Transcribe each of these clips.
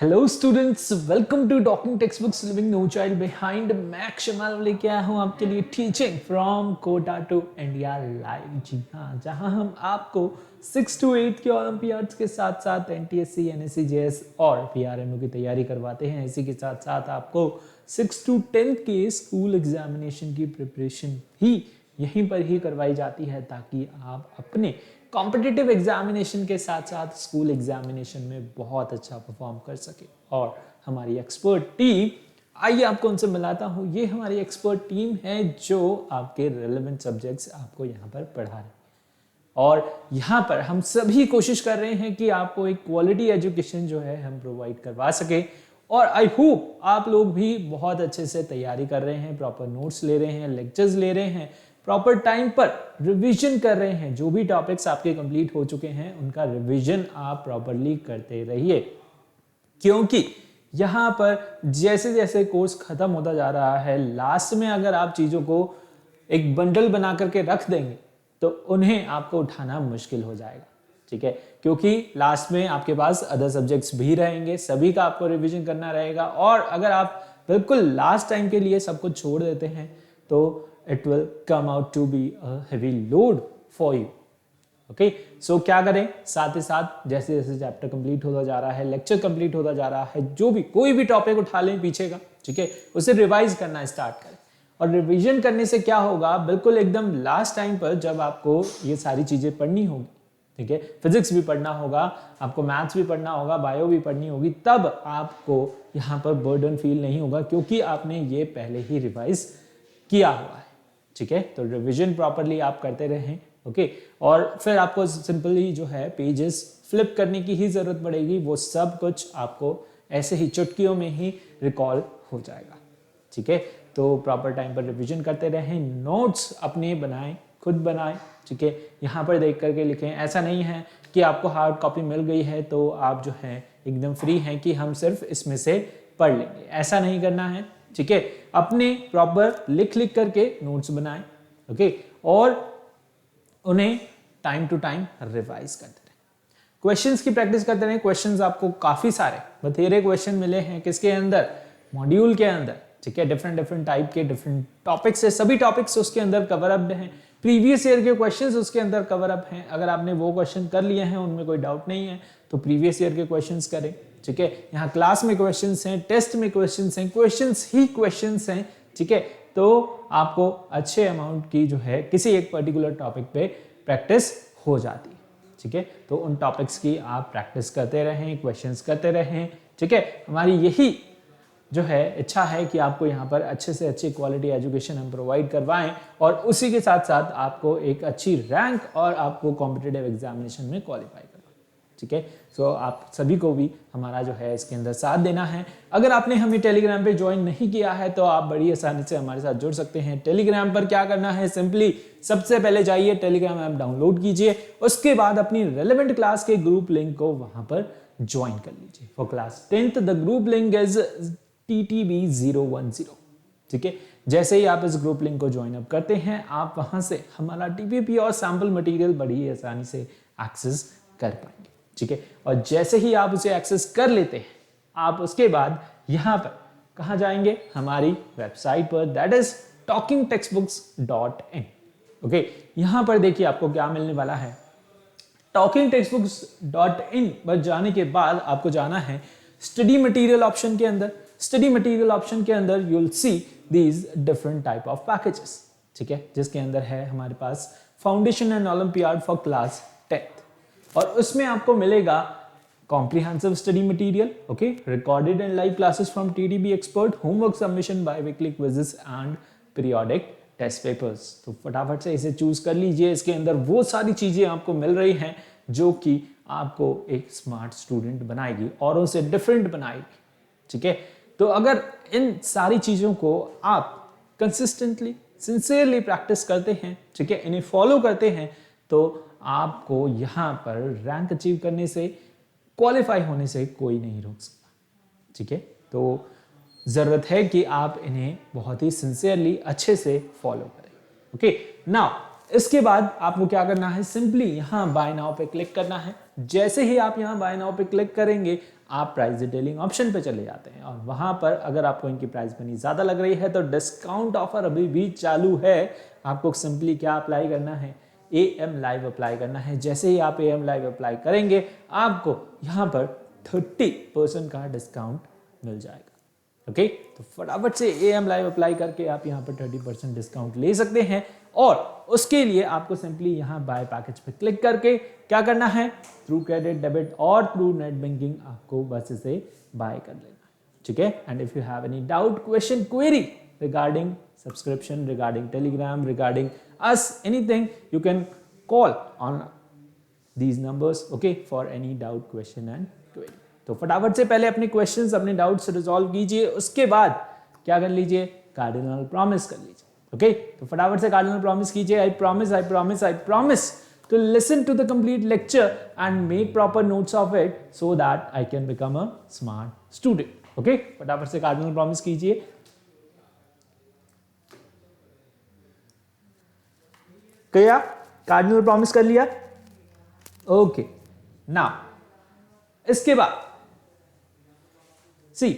Hello students, welcome to talking text books leaving no child behind. मैं शमाल लेके आया हूँ आपके लिए teaching from Kota to India live. जी हाँ, जहाँ हम आपको 6 to 8 के ओलंपियाड्स के साथ साथ एनटीएससी, एनएससी, जेएस और पीआरएमओ की तैयारी करवाते हैं। इसी के साथ साथ आपको 6 to 10 के स्कूल एग्जामिनेशन की प्रिपरेशन भी यहीं पर ही करवाई जाती है, ताकि आप अपने कॉम्पिटिटिव एग्जामिनेशन के साथ साथ स्कूल एग्जामिनेशन में बहुत अच्छा परफॉर्म कर सके। और हमारी एक्सपर्ट टीम, आइए आपको उनसे मिलाता हूँ। ये हमारी एक्सपर्ट टीम है जो आपके रेलेवेंट सब्जेक्ट्स आपको यहाँ पर पढ़ा रहे हैं। और यहाँ पर हम सभी कोशिश कर रहे हैं कि आपको एक क्वालिटी एजुकेशन जो है हम प्रोवाइड करवा सके। और आई होप आप लोग भी बहुत अच्छे से तैयारी कर रहे हैं, प्रॉपर नोट्स ले रहे हैं, लेक्चर्स ले रहे हैं, प्रॉपर टाइम पर रिवीजन कर रहे हैं। जो भी टॉपिक्स आपके कंप्लीट हो चुके हैं उनका रिवीजन आप प्रॉपरली करते रहिए, क्योंकि यहाँ पर जैसे जैसे कोर्स खत्म होता जा रहा है, लास्ट में अगर आप चीज़ों को एक बंडल बना करके रख देंगे तो उन्हें आपको उठाना मुश्किल हो जाएगा। ठीक है, क्योंकि लास्ट में आपके पास अदर सब्जेक्ट्स भी रहेंगे, सभी का आपको रिवीजन करना रहेगा। और अगर आप बिल्कुल लास्ट टाइम के लिए सब कुछ छोड़ देते हैं तो it will come out to be a heavy load for you. Okay, so क्या करें, साथ ही साथ जैसे जैसे चैप्टर कंप्लीट होता जा रहा है, लेक्चर कंप्लीट होता जा रहा है, जो भी कोई भी टॉपिक उठा लें पीछे का, ठीक है, उसे रिवाइज करना स्टार्ट करें। और रिवीजन करने से क्या होगा, बिल्कुल एकदम लास्ट टाइम पर जब आपको ये सारी चीजें पढ़नी होगी, ठीक है, फिजिक्स भी पढ़ना होगा, आपको मैथ्स भी पढ़ना होगा, बायो भी पढ़नी होगी, तब आपको यहाँ पर बर्डन फील नहीं होगा, क्योंकि आपने ये पहले ही रिवाइज किया हुआ है। ठीक है, तो रिवीजन प्रॉपरली आप करते रहें। ओके, और फिर आपको सिंपली जो है पेजेस फ्लिप करने की ही जरूरत पड़ेगी, वो सब कुछ आपको ऐसे ही चुटकियों में ही रिकॉल हो जाएगा। ठीक है, तो प्रॉपर टाइम पर रिवीजन करते रहें, नोट्स अपने बनाएं, खुद बनाएं। ठीक है, यहाँ पर देख करके लिखें। ऐसा नहीं है कि आपको हार्ड कॉपी मिल गई है तो आप जो है एकदम फ्री हैं कि हम सिर्फ इसमें से पढ़ लेंगे, ऐसा नहीं करना है। ठीक है, अपने प्रॉपर लिख करके नोट्स बनाएं। ओके, और उन्हें टाइम टू टाइम रिवाइज करते रहें, क्वेश्चंस की प्रैक्टिस करते रहें। क्वेश्चंस आपको काफी सारे बथेरे क्वेश्चन मिले हैं, किसके अंदर, मॉड्यूल के अंदर। ठीक है, डिफरेंट डिफरेंट टाइप के डिफरेंट टॉपिक्स है, सभी टॉपिक्स उसके अंदर कवर अप हैं। प्रीवियस ईयर के क्वेश्चंस उसके अंदर कवर अप हैं। अगर आपने वो क्वेश्चन कर लिए हैं, उनमें कोई डाउट नहीं है, तो प्रीवियस ईयर के क्वेश्चंस करें। ठीक है, यहाँ क्लास में क्वेश्चंस हैं, टेस्ट में क्वेश्चंस हैं, क्वेश्चंस ही क्वेश्चंस हैं। ठीक है, तो आपको अच्छे अमाउंट की जो है किसी एक पर्टिकुलर टॉपिक पे प्रैक्टिस हो जाती है। ठीक है, तो उन टॉपिक्स की आप प्रैक्टिस करते रहें, क्वेश्चंस करते रहें। ठीक है, हमारी यही जो है इच्छा है कि आपको यहाँ पर अच्छे से अच्छी क्वालिटी एजुकेशन हम प्रोवाइड करवाएं, और उसी के साथ साथ आपको एक अच्छी रैंक और आपको कॉम्पिटिटिव एग्जामिनेशन में क्वालिफाई करवाएं। ठीक है, सो आप सभी को भी हमारा जो है इसके अंदर साथ देना है। अगर आपने हमें टेलीग्राम पे ज्वाइन नहीं किया है तो आप बड़ी आसानी से हमारे साथ जुड़ सकते हैं। टेलीग्राम पर क्या करना है, सिंपली सबसे पहले जाइए, टेलीग्राम ऐप डाउनलोड कीजिए, उसके बाद अपनी रेलेवेंट क्लास के ग्रुप लिंक को वहां पर ज्वाइन कर लीजिए। For class 10th the group link is TTB010। ठीक है, जैसे ही आप इस ग्रुप लिंक को ज्वाइन अप करते हैं, आप वहां से हमारा TPP और सैंपल मटेरियल बड़ी आसानी से एक्सेस कर पाएंगे। ठीक है, और जैसे ही आप उसे एक्सेस कर लेते हैं, आप उसके बाद यहाँ पर कहाँ जाएंगे, हमारी वेबसाइट पर, दैट इज talkingtextbooks.in। ओके, यहाँ पर देखिए आपको क्या मिलने वाला है। talkingtextbooks.in पर जाने के बाद आपको जाना है स्टडी मटेरियल ऑप्शन के अंदर। स्टडी मटेरियल ऑप्शन के अंदर you will see these different type of packages. ठीक है, जिसके अंदर है हमारे पास foundation and olympiad for class 10th, और उसमें आपको मिलेगा comprehensive study material, okay, recorded and live classes from TDB expert, homework submission, biweekly quizzes and periodic test papers. तो फटाफट से इसे चूज कर लीजिए। इसके अंदर वो सारी चीजें आपको मिल रही हैं जो कि आपको एक स्मार्ट स्टूडेंट बनाएगी, औरों से डिफरेंट बनाएगी। ठीक है, तो अगर इन सारी चीजों को आप कंसिस्टेंटली, सिंसियरली प्रैक्टिस करते हैं, ठीक है, इन्हें फॉलो करते हैं, तो आपको यहाँ पर रैंक अचीव करने से, क्वालिफाई होने से कोई नहीं रोक सकता। ठीक है, तो जरूरत है कि आप इन्हें बहुत ही सिंसियरली अच्छे से फॉलो करें। ओके, नाउ इसके बाद आपको क्या करना है, सिंपली यहाँ बाय नाउ पे क्लिक करना है। जैसे ही आप यहाँ बाय नाउ पे क्लिक करेंगे, आप प्राइस डिटेलिंग ऑप्शन पे चले जाते हैं और वहां पर अगर आपको इनकी प्राइस मनी ज़्यादा लग रही है तो डिस्काउंट ऑफर अभी भी चालू है। आपको सिंपली क्या अप्लाई करना है, AM लाइव अप्लाई करना है। जैसे ही आप AM लाइव अप्लाई करेंगे आपको यहाँ पर 30% का डिस्काउंट मिल जाएगा। ओके, तो फटाफट से AM लाइव अप्लाई करके आप यहाँ पर 30% डिस्काउंट ले सकते हैं और उसके लिए आपको सिंपली यहाँ बाय पैकेज पे क्लिक करके क्या करना है, थ्रू क्रेडिट डेबिट और थ्रू नेट बैंकिंग आपको बस इसे बाय कर लेना है। ठीक है, and if you have any doubt, question, query regarding subscription, regarding Telegram, regarding us, anything, you can call on these numbers, okay, for any doubt, question and query। तो फटाफट से पहले अपने क्वेश्चंस, अपने डाउट्स रिजॉल्व कीजिए, उसके बाद क्या कर लीजिए, कार्डिनल प्रॉमिस कर लीजिए। ओके, तो फटाफट से कार्डिनल प्रॉमिस कीजिए। I promise to listen to the complete lecture and make proper notes of it so that I can become a smart student। okay, फटाफट से कार्डिनल प्रॉमिस कीजिए। क्या कार्डिनल प्रॉमिस कर लिया? ओके, नाउ इसके बाद सी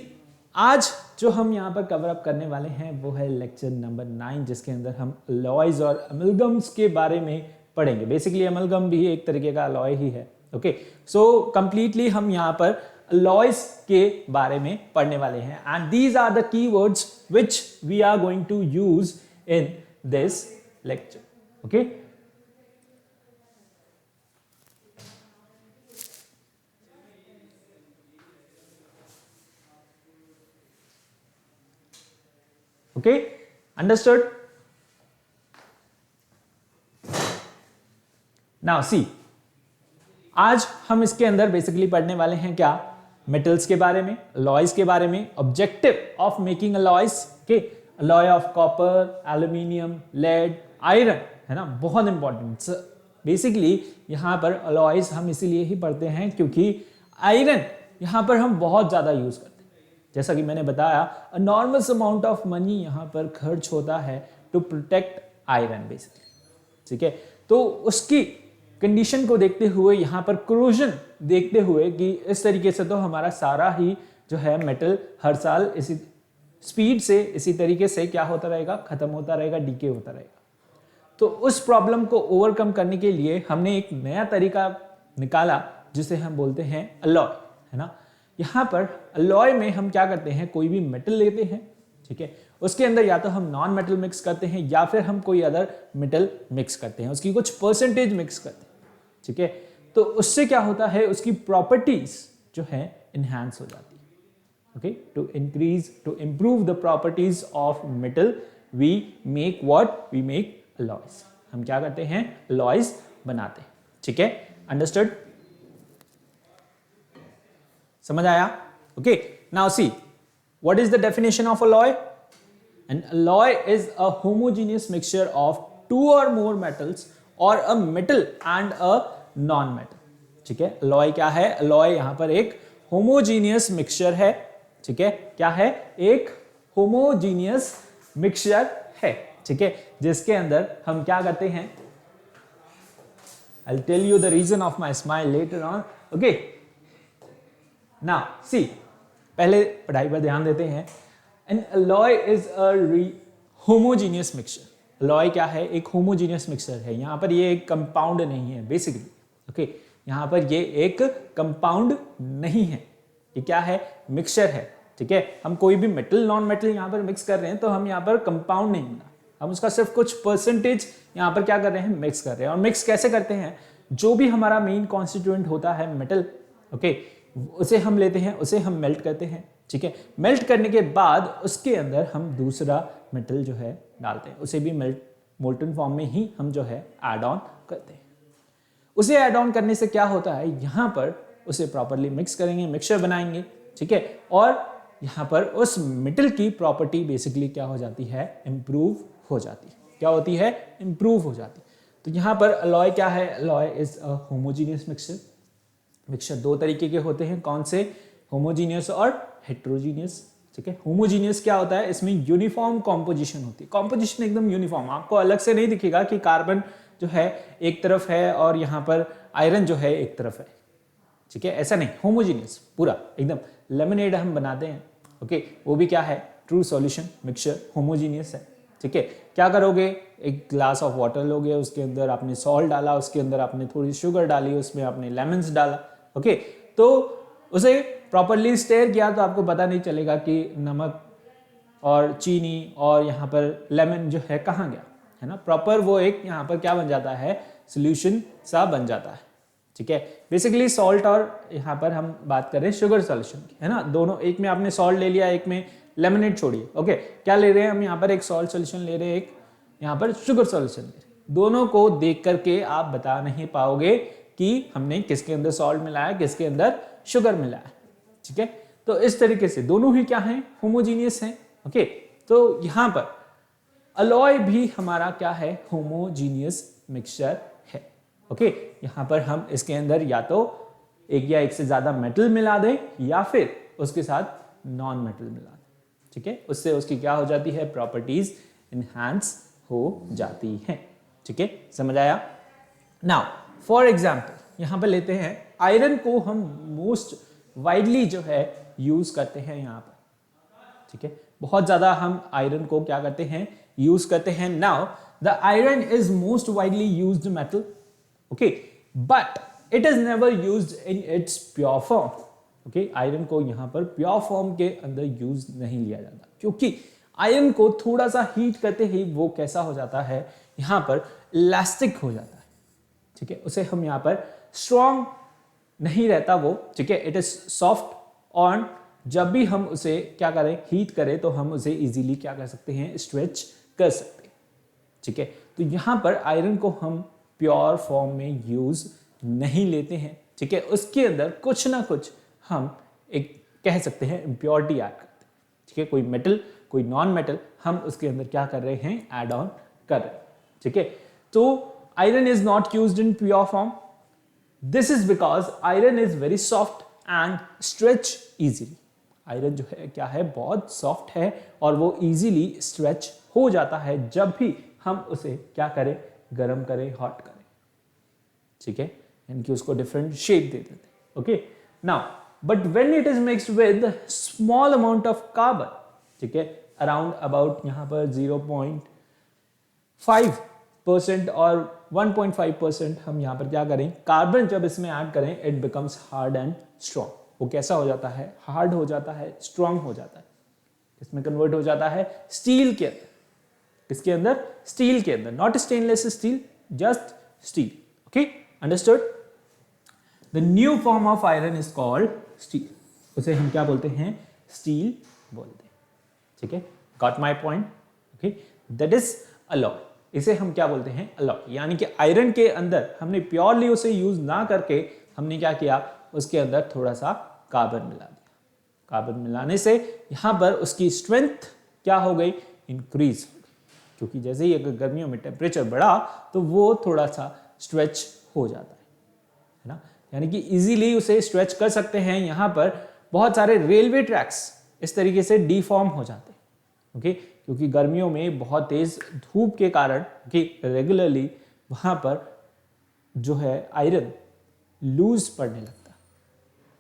आज जो हम यहां पर कवर अप करने वाले हैं वो है लेक्चर नंबर 9, जिसके अंदर हम अलॉयज और अमलगम्स के बारे में पढ़ेंगे। बेसिकली अमलगम भी एक तरीके का अलॉय ही है। ओके, सो कंप्लीटली हम यहां पर अलॉयज के बारे में पढ़ने वाले हैं and these are the keywords which we are going to use in this lecture. Okay, okay, understood? now see, आज हम इसके अंदर बेसिकली पढ़ने वाले हैं क्या, मेटल्स के बारे में, अलॉयज के बारे में, ऑब्जेक्टिव ऑफ मेकिंग अलॉयज के, alloy of copper, aluminium, lead, iron, है ना, बहुत इंपॉर्टेंट। बेसिकली यहां पर अलॉयज हम इसीलिए ही पढ़ते हैं क्योंकि आयरन यहां पर हम बहुत ज्यादा यूज करते हैं। जैसा कि मैंने बताया, a normal amount of money यहाँ पर खर्च होता है टू प्रोटेक्ट आयरन बेसिकली। ठीक है, तो उसकी कंडीशन को देखते हुए, यहाँ पर क्रोजन देखते हुए कि इस तरीके से तो हमारा सारा ही जो है मेटल हर साल इसी स्पीड से, इसी तरीके से क्या होता रहेगा, खत्म होता रहेगा, डीके होता रहेगा। तो उस प्रॉब्लम को ओवरकम करने के लिए हमने एक नया तरीका निकाला जिसे हम बोलते हैं अलॉय, है ना। यहाँ पर अलॉय में हम क्या करते हैं, कोई भी मेटल लेते हैं, ठीक है, उसके अंदर या तो हम नॉन मेटल मिक्स करते हैं या फिर हम कोई अदर मेटल मिक्स करते हैं, उसकी कुछ परसेंटेज मिक्स करते हैं। ठीक है, तो उससे क्या होता है, उसकी प्रॉपर्टीज जो है इनहैंस हो जाती है। Okay, to improve the properties of metal we make what, we make alloys. हम क्या करते हैं, अलॉयज बनाते हैं। ठीक है, अंडरस्टूड, समझ आया? Okay, now see what is the definition of alloy. An alloy is a homogeneous mixture of two or more metals or a metal and a non metal. ठीक है, अलॉय क्या है, अलॉय यहां पर एक होमोजेनियस मिक्सचर है। ठीक है, क्या है, एक होमोजेनियस मिक्सचर है। ठीक है, जिसके अंदर हम क्या करते हैं, I'll tell you the reason of my smile later on. Okay, now see, पहले पढ़ाई पर ध्यान देते हैं। An alloy is a homogeneous mixture. alloy क्या है, एक homogeneous mixture है। यहाँ पर ये एक कंपाउंड नहीं है बेसिकली। ओके, यहाँ पर ये एक कंपाउंड नहीं है, ये क्या है, मिक्सचर है। ठीक है, हम कोई भी मेटल नॉन मेटल यहाँ पर मिक्स कर रहे हैं तो हम यहाँ पर कंपाउंड नहीं बना, हम उसका सिर्फ कुछ परसेंटेज यहाँ पर क्या कर रहे हैं, मिक्स कर रहे हैं। और मिक्स कैसे करते हैं, जो भी हमारा मेन कॉन्स्टिट्यूएंट होता है मेटल, ओके, उसे हम लेते हैं, उसे हम मेल्ट करते हैं। ठीक है, मेल्ट करने के बाद उसके अंदर हम दूसरा मेटल जो है डालते हैं, उसे भी मोल्टन फॉर्म में ही हम जो है ऐड ऑन करते हैं। उसे ऐड ऑन करने से क्या होता है, यहाँ पर उसे प्रॉपरली मिक्स करेंगे, मिक्सचर बनाएंगे। ठीक है, और यहाँ पर उस मेटल की प्रॉपर्टी बेसिकली क्या हो जाती है, इंप्रूव हो जाती है। क्या होती है, इंप्रूव हो जाती है। तो यहाँ पर अलॉय क्या है, alloy is a homogeneous mixture. Mixture दो तरीके के होते हैं, कौन से, होमोजीनियस और हेट्रोजीनियस। ठीक है, होमोजीनियस क्या होता है, इसमें यूनिफॉर्म कॉम्पोजिशन होती है, कॉम्पोजिशन एकदम यूनिफॉर्म, आपको अलग से नहीं दिखेगा कि कार्बन जो है एक तरफ है और यहाँ पर आयरन जो है एक तरफ है। ठीक है, ऐसा नहीं, होमोजीनियस पूरा एकदम लेमनेड हम बनाते हैं, ओके, वो भी क्या है, ट्रू सॉल्यूशन मिक्सचर होमोजीनियस है, ठीक है। क्या करोगे, एक ग्लास ऑफ वाटर लोगे, उसके अंदर आपने सॉल्ट डाला, उसके अंदर आपने थोड़ी शुगर डाली, उसमें आपने लेमन्स डाला, ओके, तो उसे प्रॉपरली स्टेयर किया तो आपको पता नहीं चलेगा कि नमक और चीनी और यहाँ पर लेमन जो है कहाँ गया, है ना, प्रॉपर वो एक यहाँ पर क्या बन जाता है, सोल्यूशन सा बन जाता है, ठीक है। बेसिकली सॉल्ट और यहाँ पर हम बात करें शुगर सॉल्यूशन की, है ना, दोनों, एक में आपने सॉल्ट ले लिया, एक में लेमनेड छोड़िए, ओके, क्या ले रहे हैं हम यहाँ पर, एक सॉल्ट सॉल्यूशन ले रहे हैं, एक यहाँ पर शुगर सॉल्यूशन ले रहे हैं। दोनों को देख करके आप बता नहीं पाओगे कि हमने किसके अंदर सॉल्ट मिलाया, किसके अंदर शुगर मिलाया, ठीक है। तो इस तरीके से दोनों ही क्या है, होमोजीनियस हैं, ओके। तो यहाँ पर अलॉय भी हमारा क्या है, होमोजीनियस मिक्सचर है, ओके। यहाँ पर हम इसके अंदर या तो एक या एक से ज्यादा मेटल मिला दें या फिर उसके साथ नॉन मेटल मिला दें, ठीक है, उससे उसकी क्या हो जाती है, प्रॉपर्टीज इनहैंस हो जाती हैं, ठीक है, समझ आया। नाउ फॉर एग्जाम्पल यहाँ पर लेते हैं आयरन को हम मोस्ट वाइडली जो है यूज करते हैं यहाँ पर, ठीक है, बहुत ज्यादा हम आयरन को क्या करते हैं, यूज करते हैं। Now the iron is most widely used metal, okay, but it is never used in its pure form, okay. Iron को यहाँ पर प्योर फॉर्म के अंदर यूज नहीं लिया जाता, क्योंकि आयरन को थोड़ा सा हीट करते ही वो कैसा हो जाता है, यहाँ पर इलास्टिक हो जाता है, ठीक है, उसे हम यहाँ पर स्ट्रॉन्ग नहीं रहता वो, ठीक है, इट इज सॉफ्ट, और जब भी हम उसे क्या करें, हीट करें, तो हम उसे इजीली क्या कर सकते हैं, स्ट्रेच कर सकते हैं, ठीक है। तो यहाँ पर आयरन को हम प्योर फॉर्म में यूज नहीं लेते हैं, ठीक है, उसके अंदर कुछ ना कुछ हम एक कह सकते हैं इम्प्योरिटी ऐड करते हैं, ठीक है, कोई मेटल कोई नॉन मेटल हम उसके अंदर क्या कर रहे हैं, ऐड ऑन कर रहे हैं, ठीक है। तो iron is not used in pure form, this is because iron is very soft and stretch easily. Iron जो है क्या है, बहुत सॉफ्ट है और वो इजीली स्ट्रेच हो जाता है जब भी हम उसे क्या करें, गर्म करें, हॉट करें, ठीक है, यानी कि उसको डिफरेंट शेप दे देते, okay. Now but when it is mixed with small amount of carbon, ठीक है, अराउंड अबाउट यहाँ पर 0.5% और 1.5% हम यहाँ पर क्या करें, कार्बन जब इसमें ऐड करें, it becomes hard and strong. वो कैसा हो जाता है, हार्ड हो जाता है, स्ट्रॉन्ग हो जाता है, इसमें कन्वर्ट हो जाता है स्टील के अंदर, किसके अंदर, स्टील के अंदर, not stainless steel, just steel, okay, understood. The new form of iron is called steel, उसे हम क्या बोलते हैं, स्टील बोलते हैं, ठीक है, got my point, okay, that is alloy, इसे हम क्या बोलते हैं, अलॉय, यानी कि आयरन के अंदर हमने प्योरली उसे यूज ना करके हमने क्या किया, उसके अंदर थोड़ा सा कार्बन मिला दिया, कार्बन मिलाने से यहां पर उसकी स्ट्रेंथ क्या हो गई, इंक्रीज हो गई, क्योंकि जैसे ही अगर गर्मियों में टेम्परेचर बढ़ा तो वो थोड़ा सा स्ट्रेच हो जाता है ना, यानी कि इजीली उसे स्ट्रेच कर सकते हैं। यहां पर बहुत सारे रेलवे ट्रैक्स इस तरीके से डिफॉर्म हो जाते हैं, ओके, क्योंकि गर्मियों में बहुत तेज धूप के कारण कि रेगुलरली वहां पर जो है आयरन लूज पड़ने लगता है,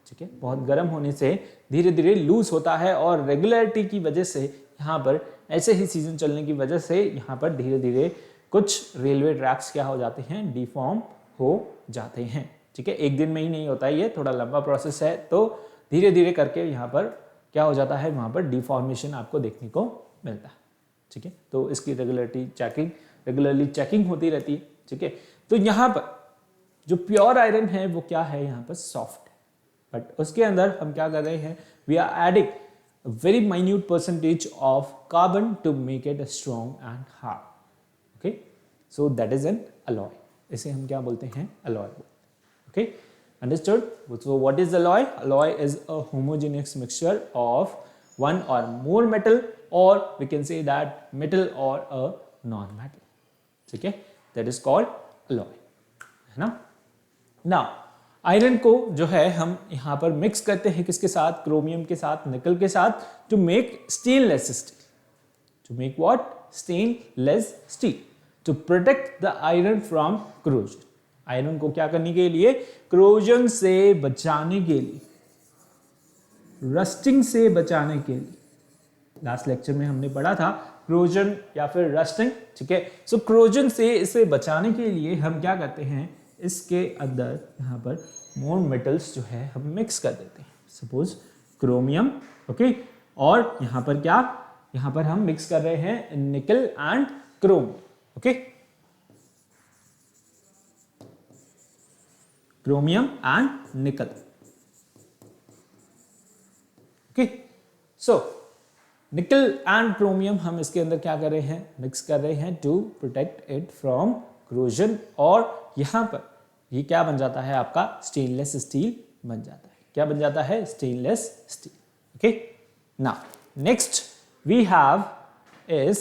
ठीक है, बहुत गर्म होने से धीरे धीरे लूज होता है, और रेगुलरिटी की वजह से यहाँ पर ऐसे ही सीजन चलने की वजह से यहाँ पर धीरे धीरे कुछ रेलवे ट्रैक्स क्या हो जाते हैं, डिफॉर्म हो जाते हैं, ठीक है, एक दिन में ही नहीं होता है, ये थोड़ा लंबा प्रोसेस है, तो धीरे धीरे करके यहाँ पर क्या हो जाता है, वहाँ पर डिफॉर्मेशन आपको देखने को मिलता है, ठीक है। तो इसकी रेगुलरली चेकिंग होती रहती है, ठीक है। तो यहाँ पर जो प्योर आयरन है वो क्या है, यहाँ पर सॉफ्ट है, बट उसके अंदर हम क्या कर रहे हैं, we are adding very minute percentage of carbon to make it strong and hard, okay, so that is an alloy, इसे हम क्या बोलते हैं, alloy, okay, understood। So what is alloy? Alloy is a homogeneous mixture of one or more metal, or we can say that metal or a non-metal, ठीक है, that is called alloy, है ना। Now iron को जो है हम यहाँ पर मिक्स करते हैं किसके साथ, क्रोमियम के साथ, निकल के साथ, to make stainless steel, to make what, stainless steel, to protect the iron from corrosion, iron को क्या करने के लिए, क्रोजन से बचाने के लिए, रस्टिंग से बचाने के लिए। लास्ट लेक्चर में हमने पढ़ा था क्रोजन या फिर रस्टिंग, ठीक है। सो क्रोजन से इसे बचाने के लिए हम क्या करते हैं, इसके अंदर यहाँ पर मोर मेटल्स जो है हम मिक्स कर देते हैं, सपोज क्रोमियम, ओके। और यहाँ पर क्या, यहाँ पर हम मिक्स कर रहे हैं निकल and Chrome, okay, chromium and निकल, ओके। सो निकल एंड क्रोमियम हम इसके अंदर क्या कर रहे हैं, मिक्स कर रहे हैं to protect it from corrosion. और यहां पर ये क्या बन जाता है, आपका स्टेनलेस स्टील बन जाता है। क्या बन जाता है, stainless steel, okay. Now next we have is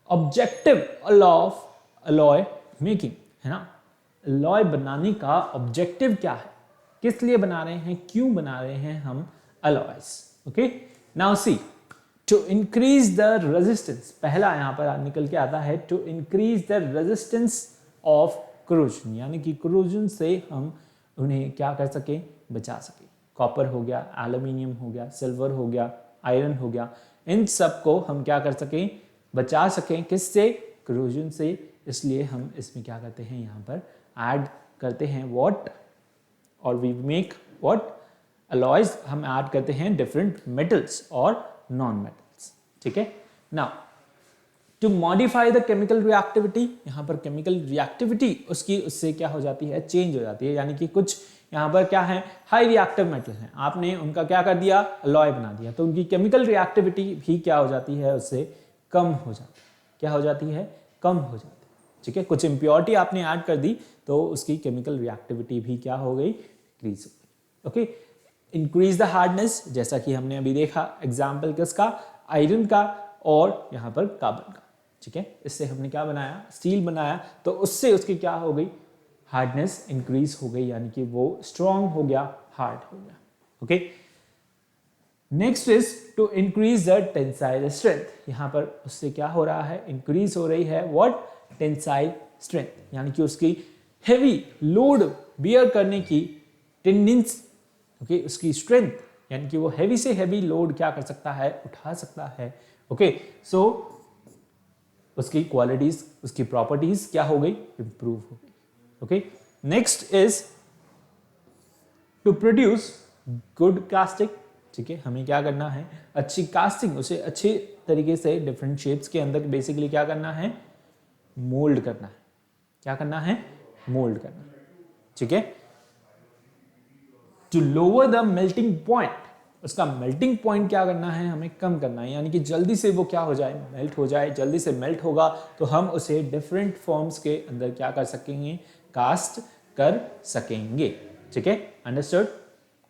objective of alloy making, है ना। अलॉय बनाने का ऑब्जेक्टिव क्या है, किस लिए बना रहे हैं, क्यों बना रहे हैं हम alloys, okay. Now see, to increase the resistance, पहला यहां पर निकल के आता है to increase the resistance of corrosion, यानी कि क्रोजन से हम उन्हें क्या कर सकें, बचा सकें। कॉपर हो गया, एल्यूमिनियम हो गया, सिल्वर हो गया, आयरन हो गया, इन सब को हम क्या कर सकें, बचा सकें, किससे, क्रोजन से। इसलिए हम इसमें क्या करते हैं, यहाँ पर ऐड करते हैं व्हाट, और वी मेक व्हाट, अलॉयज, हम ऐड करते हैं डिफरेंट मेटल्स और नॉन मेटल्स, ठीक है। Now to modify the chemical reactivity, यहाँ पर केमिकल रिएक्टिविटी उसकी उससे क्या हो जाती है, चेंज हो जाती है। यानी कि कुछ यहाँ पर क्या है, हाई रिएक्टिव मेटल हैं, आपने उनका क्या कर दिया, अलॉय बना दिया, तो उनकी केमिकल रिएक्टिविटी भी क्या हो जाती है, उससे कम हो जाती है। क्या हो जाती है, कम हो जाती है, ठीक है। कुछ इम्प्योरिटी आपने ऐड कर दी तो उसकी केमिकल रिएक्टिविटी भी क्या हो गई, इंक्रीज हो गई, ओके। इंक्रीज द हार्डनेस, जैसा कि हमने अभी देखा, एग्जाम्पल किसका, आयरन का और यहाँ पर कार्बन का, ठीक है। इससे हमने क्या बनाया, स्टील बनाया, तो उससे उसकी क्या हो गई, हार्डनेस इंक्रीज हो गई, यानी कि वो स्ट्रॉन्ग हो गया, हार्ड हो गया, okay. Next is to increase the tensile strength, यहां पर उससे क्या हो रहा है, इंक्रीज हो रही है व्हाट, टेंसाइल स्ट्रेंथ, यानी कि उसकी हेवी लोड बियर करने की टेंडेंसी, ओके, उसकी स्ट्रेंथ, यानी कि वो हेवी से हेवी लोड क्या कर सकता है, उठा सकता है, ओके। सो उसकी क्वालिटीज, उसकी प्रॉपर्टीज क्या हो गई, इंप्रूव हो गई, okay. Next is to produce good casting, ठीक है। हमें क्या करना है, अच्छी कास्टिंग, उसे अच्छे तरीके से डिफरेंट शेप्स के अंदर बेसिकली क्या करना है, मोल्ड करना है। क्या करना है, मोल्ड करना है, ठीक है। To lower the melting point, उसका मेल्टिंग पॉइंट क्या करना है, हमें कम करना है, यानी कि जल्दी से वो क्या हो जाए, मेल्ट हो जाए। जल्दी से मेल्ट होगा तो हम उसे डिफरेंट फॉर्म्स के अंदर क्या कर सकेंगे, कास्ट कर सकेंगे, ठीक है। Understood,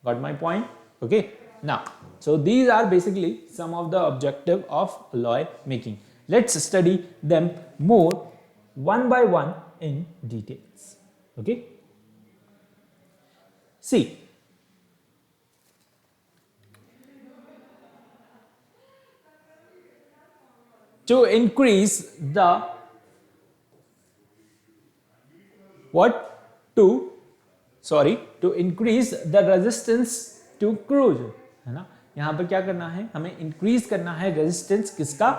got my point, okay. Now so these are basically some of the objective of alloy making. Let's study them more one by one in details, okay. See, to increase the what, to increase the resistance to corrosion, है ना। यहां पर क्या करना है, हमें increase करना है रेजिस्टेंस किसका,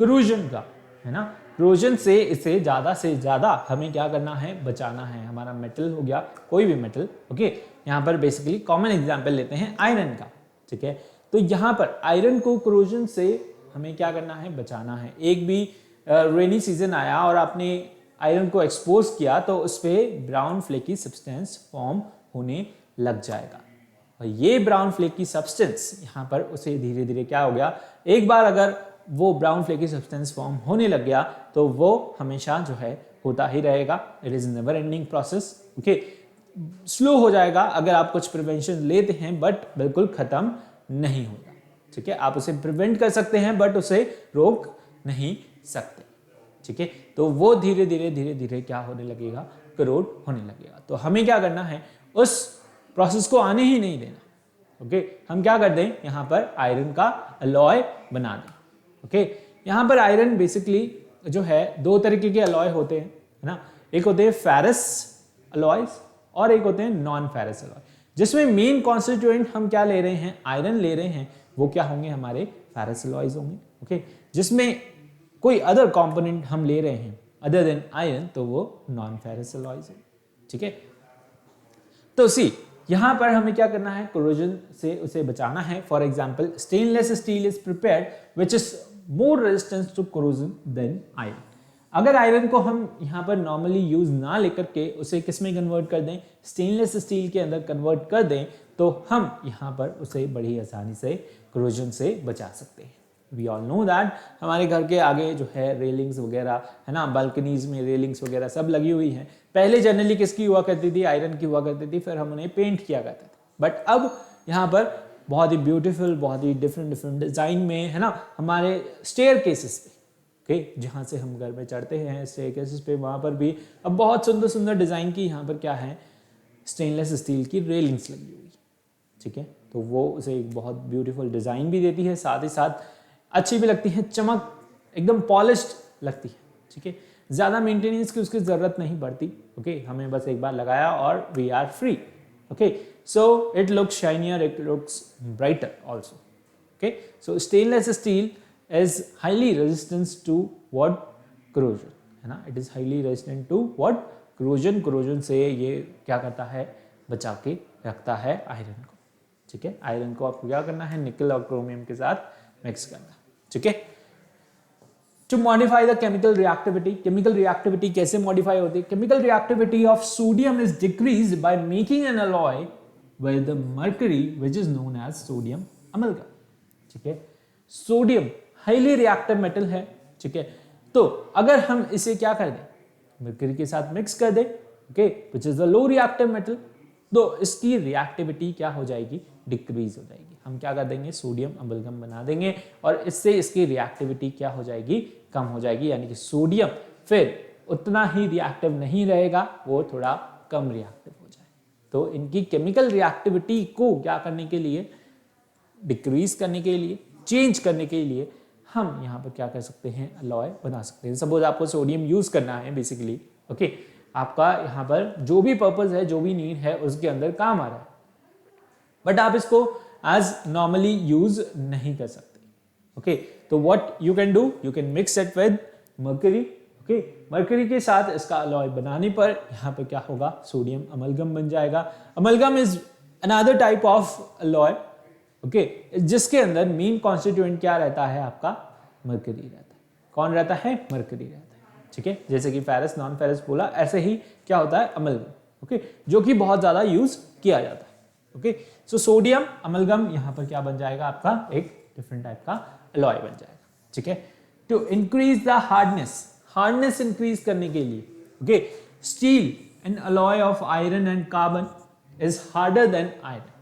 corrosion का, है ना। corrosion से इसे ज्यादा से ज्यादा हमें क्या करना है, बचाना है। हमारा मेटल हो गया, कोई भी मेटल, ओके। यहां पर बेसिकली कॉमन एग्जांपल लेते हैं आयरन का, ठीक है। तो यहां पर आयरन को corrosion से हमें क्या करना है, बचाना है। एक भी रेनी सीजन आया और आपने आयरन को एक्सपोज किया तो उस पर ब्राउन फ्लेकी सब्सटेंस फॉर्म होने लग जाएगा, और ये ब्राउन फ्लेकी सब्सटेंस यहाँ पर उसे धीरे धीरे क्या हो गया, एक बार अगर वो ब्राउन फ्लेकी सब्सटेंस फॉर्म होने लग गया तो वो हमेशा जो है होता ही रहेगा। It is never ending process, okay. Slow हो जाएगा अगर आप कुछ प्रिवेंशन लेते हैं, बट बिल्कुल खत्म नहीं होगा, ठीक है। आप उसे प्रिवेंट कर सकते हैं बट उसे रोक नहीं सकते, ठीक है। तो वो धीरे धीरे क्या होने लगेगा, करोड होने लगेगा। तो हमें क्या करना है, उस प्रोसेस को आने ही नहीं देना, ओके। हम क्या कर दें, यहाँ पर आयरन का अलॉय बना दें, ओके। यहाँ पर आयरन बेसिकली जो है दो तरीके के अलॉय होते हैं, है ना। एक होते हैं फेरस अलॉयज और एक होते हैं नॉन फेरस अलॉय, जिसमें मेन कॉन्स्टिट्यूएंट हम क्या ले रहे हैं, आयरन ले रहे हैं, वो क्या होंगे, हमारे फेरस अलॉयज होंगे। ओके, जिसमें कोई अदर कंपोनेंट हम ले रहे हैं अदर देन आयरन, तो वो नॉन फेरस अलॉयज है। ठीक है, तो सी यहां पर हमें क्या करना है, कोरोजन से उसे बचाना है। For example stainless steel is prepared which is more resistance to corrosion than iron. अगर आयरन को हम यहाँ पर नॉर्मली यूज ना लेकर के उसे किस में कन्वर्ट कर दें, स्टेनलेस स्टील के अंदर कन्वर्ट कर दें, तो हम यहाँ पर उसे बड़ी आसानी से कोरोजन से बचा सकते हैं। वी ऑल नो दैट हमारे घर के आगे जो है रेलिंग्स वगैरह है ना, बालकनीज में रेलिंग्स वगैरह सब लगी हुई हैं। पहले जनरली किसकी हुआ करती थी, आयरन की हुआ करती थी, फिर हम उन्हें पेंट किया करते थे। बट अब यहाँ पर बहुत ही ब्यूटीफुल, बहुत ही डिफरेंट डिफरेंट डिजाइन में है ना, हमारे स्टेयर केसेस पे, ओके, जहाँ से हम घर में चढ़ते हैं स्टेयर केसेस पे, वहाँ पर भी अब बहुत सुंदर सुंदर डिजाइन की यहाँ पर क्या है, स्टेनलेस स्टील की रेलिंग्स लगी हुई। ठीक है, तो वो उसे एक बहुत ब्यूटीफुल डिजाइन भी देती है, साथ ही साथ अच्छी भी लगती है, चमक एकदम पॉलिश्ड लगती है। ठीक है, ज्यादा मेंटेनेंस की उसकी जरूरत नहीं पड़ती। ओके, हमें बस एक बार लगाया और we are free. Okay, so it looks shinier, it looks brighter also. Okay, so stainless steel is highly resistant to what, corrosion, है ना, it is highly resistant to what, corrosion। corrosion से ये क्या करता है, बचा के रखता है आयरन को। ठीक है, आयरन को आपको क्या करना है, निकल और क्रोमियम के साथ मिक्स करना। ठीक है, to modify the chemical reactivity, chemical reactivity कैसे modify होती है, chemical reactivity of sodium is decreased by making an alloy with the mercury which is known as sodium amalgam। ठीक है, सोडियम हाईली रिएक्टिव मेटल है। ठीक है, तो अगर हम इसे क्या कर दें, मरकरी के साथ मिक्स कर दें, okay, which is the low reactive metal, तो इसकी रिएक्टिविटी क्या हो जाएगी, डिक्रीज हो जाएगी। हम क्या कर देंगे, सोडियम अमलगम बना देंगे और इससे इसकी रिएक्टिविटी क्या हो जाएगी, कम हो जाएगी। यानी कि सोडियम फिर उतना ही रिएक्टिव नहीं रहेगा, वो थोड़ा कम रिएक्टिव हो जाए। तो इनकी केमिकल रिएक्टिविटी को क्या करने के लिए, डिक्रीज करने के लिए, चेंज करने के लिए हम यहाँ पर क्या कर सकते हैं, अलॉय बना सकते हैं। सपोज आपको सोडियम यूज करना है बेसिकली, ओके, आपका यहाँ पर जो भी पर्पस है, जो भी नीड है, उसके अंदर काम आ रहा है, बट आप इसको एज नॉर्मली यूज नहीं कर सकते। ओके, तो what you can do, you can mix it with mercury. Okay, mercury के साथ इसका अलॉय बनाने पर यहाँ पर क्या होगा, सोडियम अमलगम बन जाएगा। Amalgam is another type of alloy, okay, जिसके अंदर मेन कॉन्स्टिट्यूएंट क्या रहता है, आपका मरकरी रहता है। कौन रहता है, मरकरी रहता है। ठीक है, जैसे कि फेरस नॉन फेरस बोला, ऐसे ही क्या होता है, अमलगम। ओके, जो कि बहुत ज्यादा यूज किया जाता है। ओके, सो सोडियम अमलगम यहाँ पर क्या बन जाएगा, आपका एक डिफरेंट टाइप का अलॉय बन जाएगा। ठीक है, to increase the hardness, hardness increase करने के लिए, okay, steel an alloy of iron and carbon is harder than iron.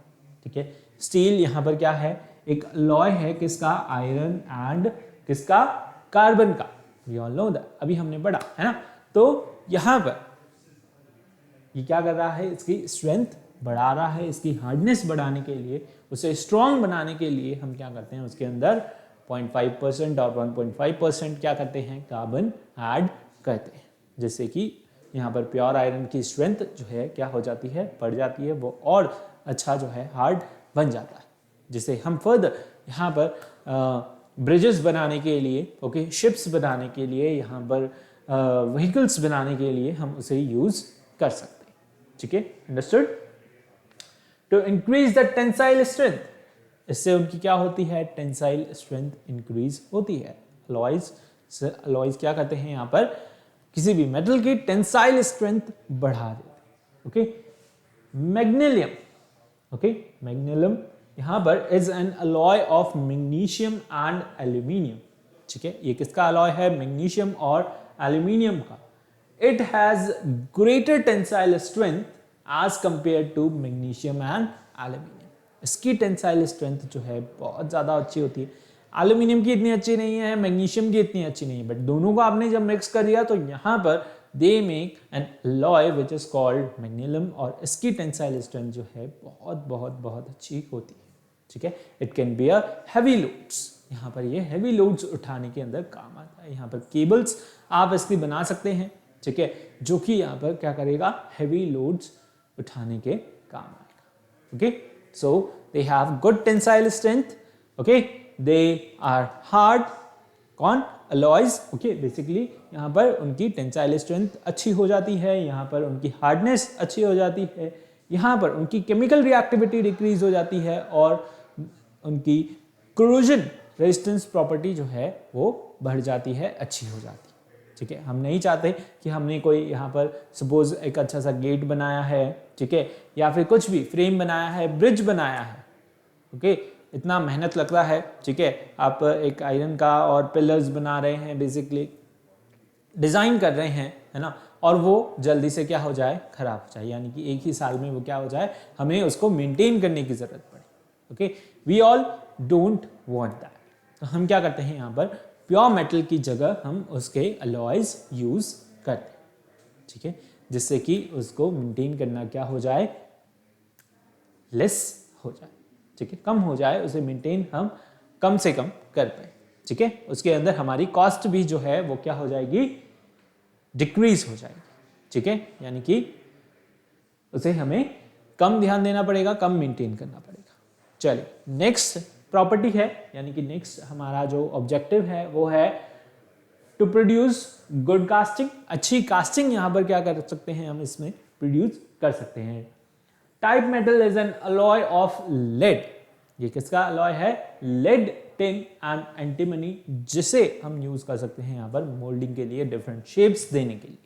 ठीक है, स्टील यहां पर क्या है, एक अलॉय है, किसका, आयरन एंड किसका, कार्बन का। वी ऑल नो दैट, अभी हमने पढ़ा है ना। तो यहां पर ये क्या कर रहा है, इसकी स्ट्रेंथ बढ़ा रहा है, इसकी हार्डनेस बढ़ाने के लिए, उसे स्ट्रॉन्ग बनाने के लिए हम क्या करते हैं, उसके अंदर 0.5% और 1.5% क्या करते हैं, कार्बन ऐड करते हैं, जिससे कि यहाँ पर प्योर आयरन की स्ट्रेंथ जो है क्या हो जाती है, बढ़ जाती है, वो और अच्छा जो है हार्ड बन जाता है, जिसे हम फर्दर यहाँ पर ब्रिजेस बनाने के लिए, ओके, शिप्स बनाने के लिए, यहाँ पर व्हीकल्स बनाने के लिए हम उसे यूज कर सकते हैं। ठीक है, understood. To increase the tensile strength, इससे उनकी क्या होती है, टेंसाइल स्ट्रेंथ इंक्रीज होती है। अलॉयज क्या करते हैं, यहाँ पर किसी भी मेटल की टेंसाइल स्ट्रेंथ बढ़ा देते हैं। ओके, मैग्नीशियम, ओके, मैग्नीशियम यहां पर is an alloy of magnesium and aluminium. ठीक है, ये किसका अलॉय है, मैग्नीशियम और एल्यूमिनियम का। It has greater tensile strength as compared to magnesium and aluminium. इसकी टेंसाइल स्ट्रेंथ जो है बहुत ज्यादा अच्छी होती है। एल्यूमिनियम की इतनी अच्छी नहीं है, मैग्नीशियम की इतनी अच्छी नहीं है, बट दोनों को आपने जब मिक्स कर दिया तो यहां पर they make an alloy which is called magnesium, और इसकी टेंसाइल स्ट्रेंथ जो है बहुत बहुत बहुत अच्छी होती है। ठीक है, it can bear heavy loads, यहाँ पर ये हैवी लोड्स उठाने के अंदर काम आता है। यहाँ पर केबल्स आप इसकी बना सकते हैं, ठीक है, जो कि यहाँ पर क्या करेगा, हैवी लोड्स उठाने के काम आएगा। Okay, so they have good tensile strength. Okay, they are hard, कौन, अलॉयज। ओके, बेसिकली यहाँ पर उनकी टेंसाइल स्ट्रेंथ अच्छी हो जाती है, यहाँ पर उनकी हार्डनेस अच्छी हो जाती है, यहाँ पर उनकी केमिकल रिएक्टिविटी डिक्रीज हो जाती है और उनकी कोरोजन रेजिस्टेंस प्रॉपर्टी जो है वो बढ़ जाती है, अच्छी हो जाती है। ठीक है, हम नहीं चाहते कि हमने कोई यहाँ पर सपोज एक अच्छा सा गेट बनाया है, ठीक है, या फिर कुछ भी फ्रेम बनाया है, ब्रिज बनाया है, ओके, इतना मेहनत लगता है, ठीक है, आप एक आयरन का और पिलर्स बना रहे हैं, बेसिकली डिज़ाइन कर रहे हैं, है ना, और वो जल्दी से क्या हो जाए, खराब हो जाए, यानी कि एक ही साल में वो क्या हो जाए, हमें उसको मेंटेन करने की ज़रूरत पड़े। Okay, we all don't want that. तो हम क्या करते हैं, यहाँ पर प्योर मेटल की जगह हम उसके अलॉयज यूज़ करते हैं, ठीक है, जिससे कि उसको मेंटेन करना क्या हो जाए, लेस हो जाए, ठीक है, कम हो जाए, उसे मेंटेन हम कम से कम कर पाए। ठीक है, उसके अंदर हमारी कॉस्ट भी जो है वो क्या हो जाएगी, डिक्रीज हो जाएगी। ठीक है, यानी कि उसे हमें कम ध्यान देना पड़ेगा, कम मेंटेन करना पड़ेगा। चलिए, नेक्स्ट प्रॉपर्टी है, यानी कि नेक्स्ट हमारा जो ऑब्जेक्टिव है वो है टू प्रोड्यूस गुड कास्टिंग। अच्छी कास्टिंग यहाँ पर क्या कर सकते हैं, हम इसमें प्रोड्यूस कर सकते हैं। Type metal is an alloy of lead. ये किसका अलॉय है, लेड, टिन एंड एंटीमनी, जिसे हम यूज कर सकते हैं यहाँ पर मोल्डिंग के लिए, डिफरेंट शेप्स देने के लिए।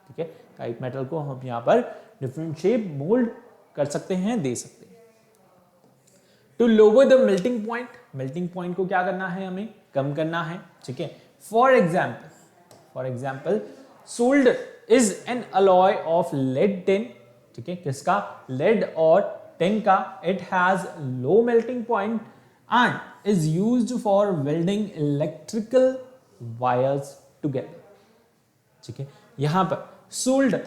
ठीक है, टाइप मेटल को हम यहाँ पर डिफरेंट शेप मोल्ड कर सकते हैं, दे सकते हैं। To lower the melting point, melting point को क्या करना है, हमें कम करना है। ठीक है, for example solder is an alloy of lead tin. ठीक है, किसका, लेड और टिन का। It has low melting point and is used for welding electrical wires together. ठीक है, यहां पर सोल्डर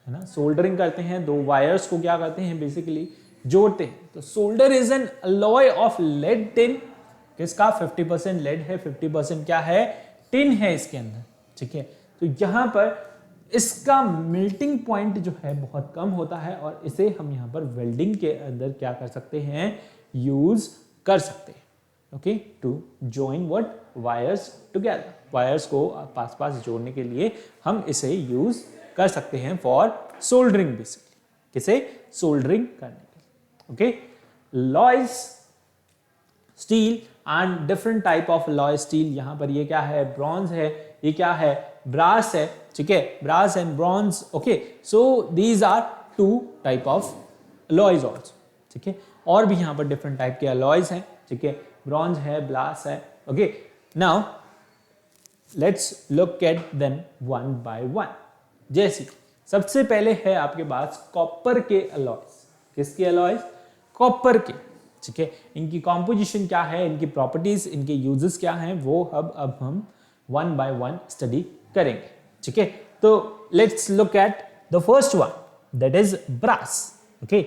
है ना, सोल्डरिंग करते हैं, दो वायर्स को क्या करते हैं, बेसिकली जोड़ते हैं। तो solder is an alloy of lead tin, किसका, 50% लेड है, 50% क्या है, टिन है इसके अंदर। ठीक है, तो यहां पर इसका मेल्टिंग पॉइंट जो है बहुत कम होता है और इसे हम यहाँ पर वेल्डिंग के अंदर क्या कर सकते हैं, यूज कर सकते हैं। Okay, to join what, wires together, wires को पास पास जोड़ने के लिए हम इसे यूज कर सकते हैं फॉर सोल्डरिंग, बेसिकली किसे, सोल्डरिंग करने के लिए। Okay, alloys steel and different type of Loy steel, यहाँ पर ये क्या है, ब्रॉन्ज है, ये क्या है, ब्रास है। ठीक है, brass and bronze. Okay, so these are two type of alloys also. ठीक है, और भी यहाँ पर डिफरेंट टाइप के अलॉयज हैं। ठीक है, ब्रॉन्ज है, ब्रास है। Okay, now let's look at them one by one. जैसे सबसे पहले है आपके पास कॉपर के अलॉयज। किसके अलॉयज, कॉपर के। ठीक है, इनकी कॉम्पोजिशन क्या है, इनकी प्रॉपर्टीज, इनके यूजेस क्या हैं, वो अब हम वन बाय वन स्टडी करेंगे। ठीक है, तो let's look at the first one, that is brass. Okay,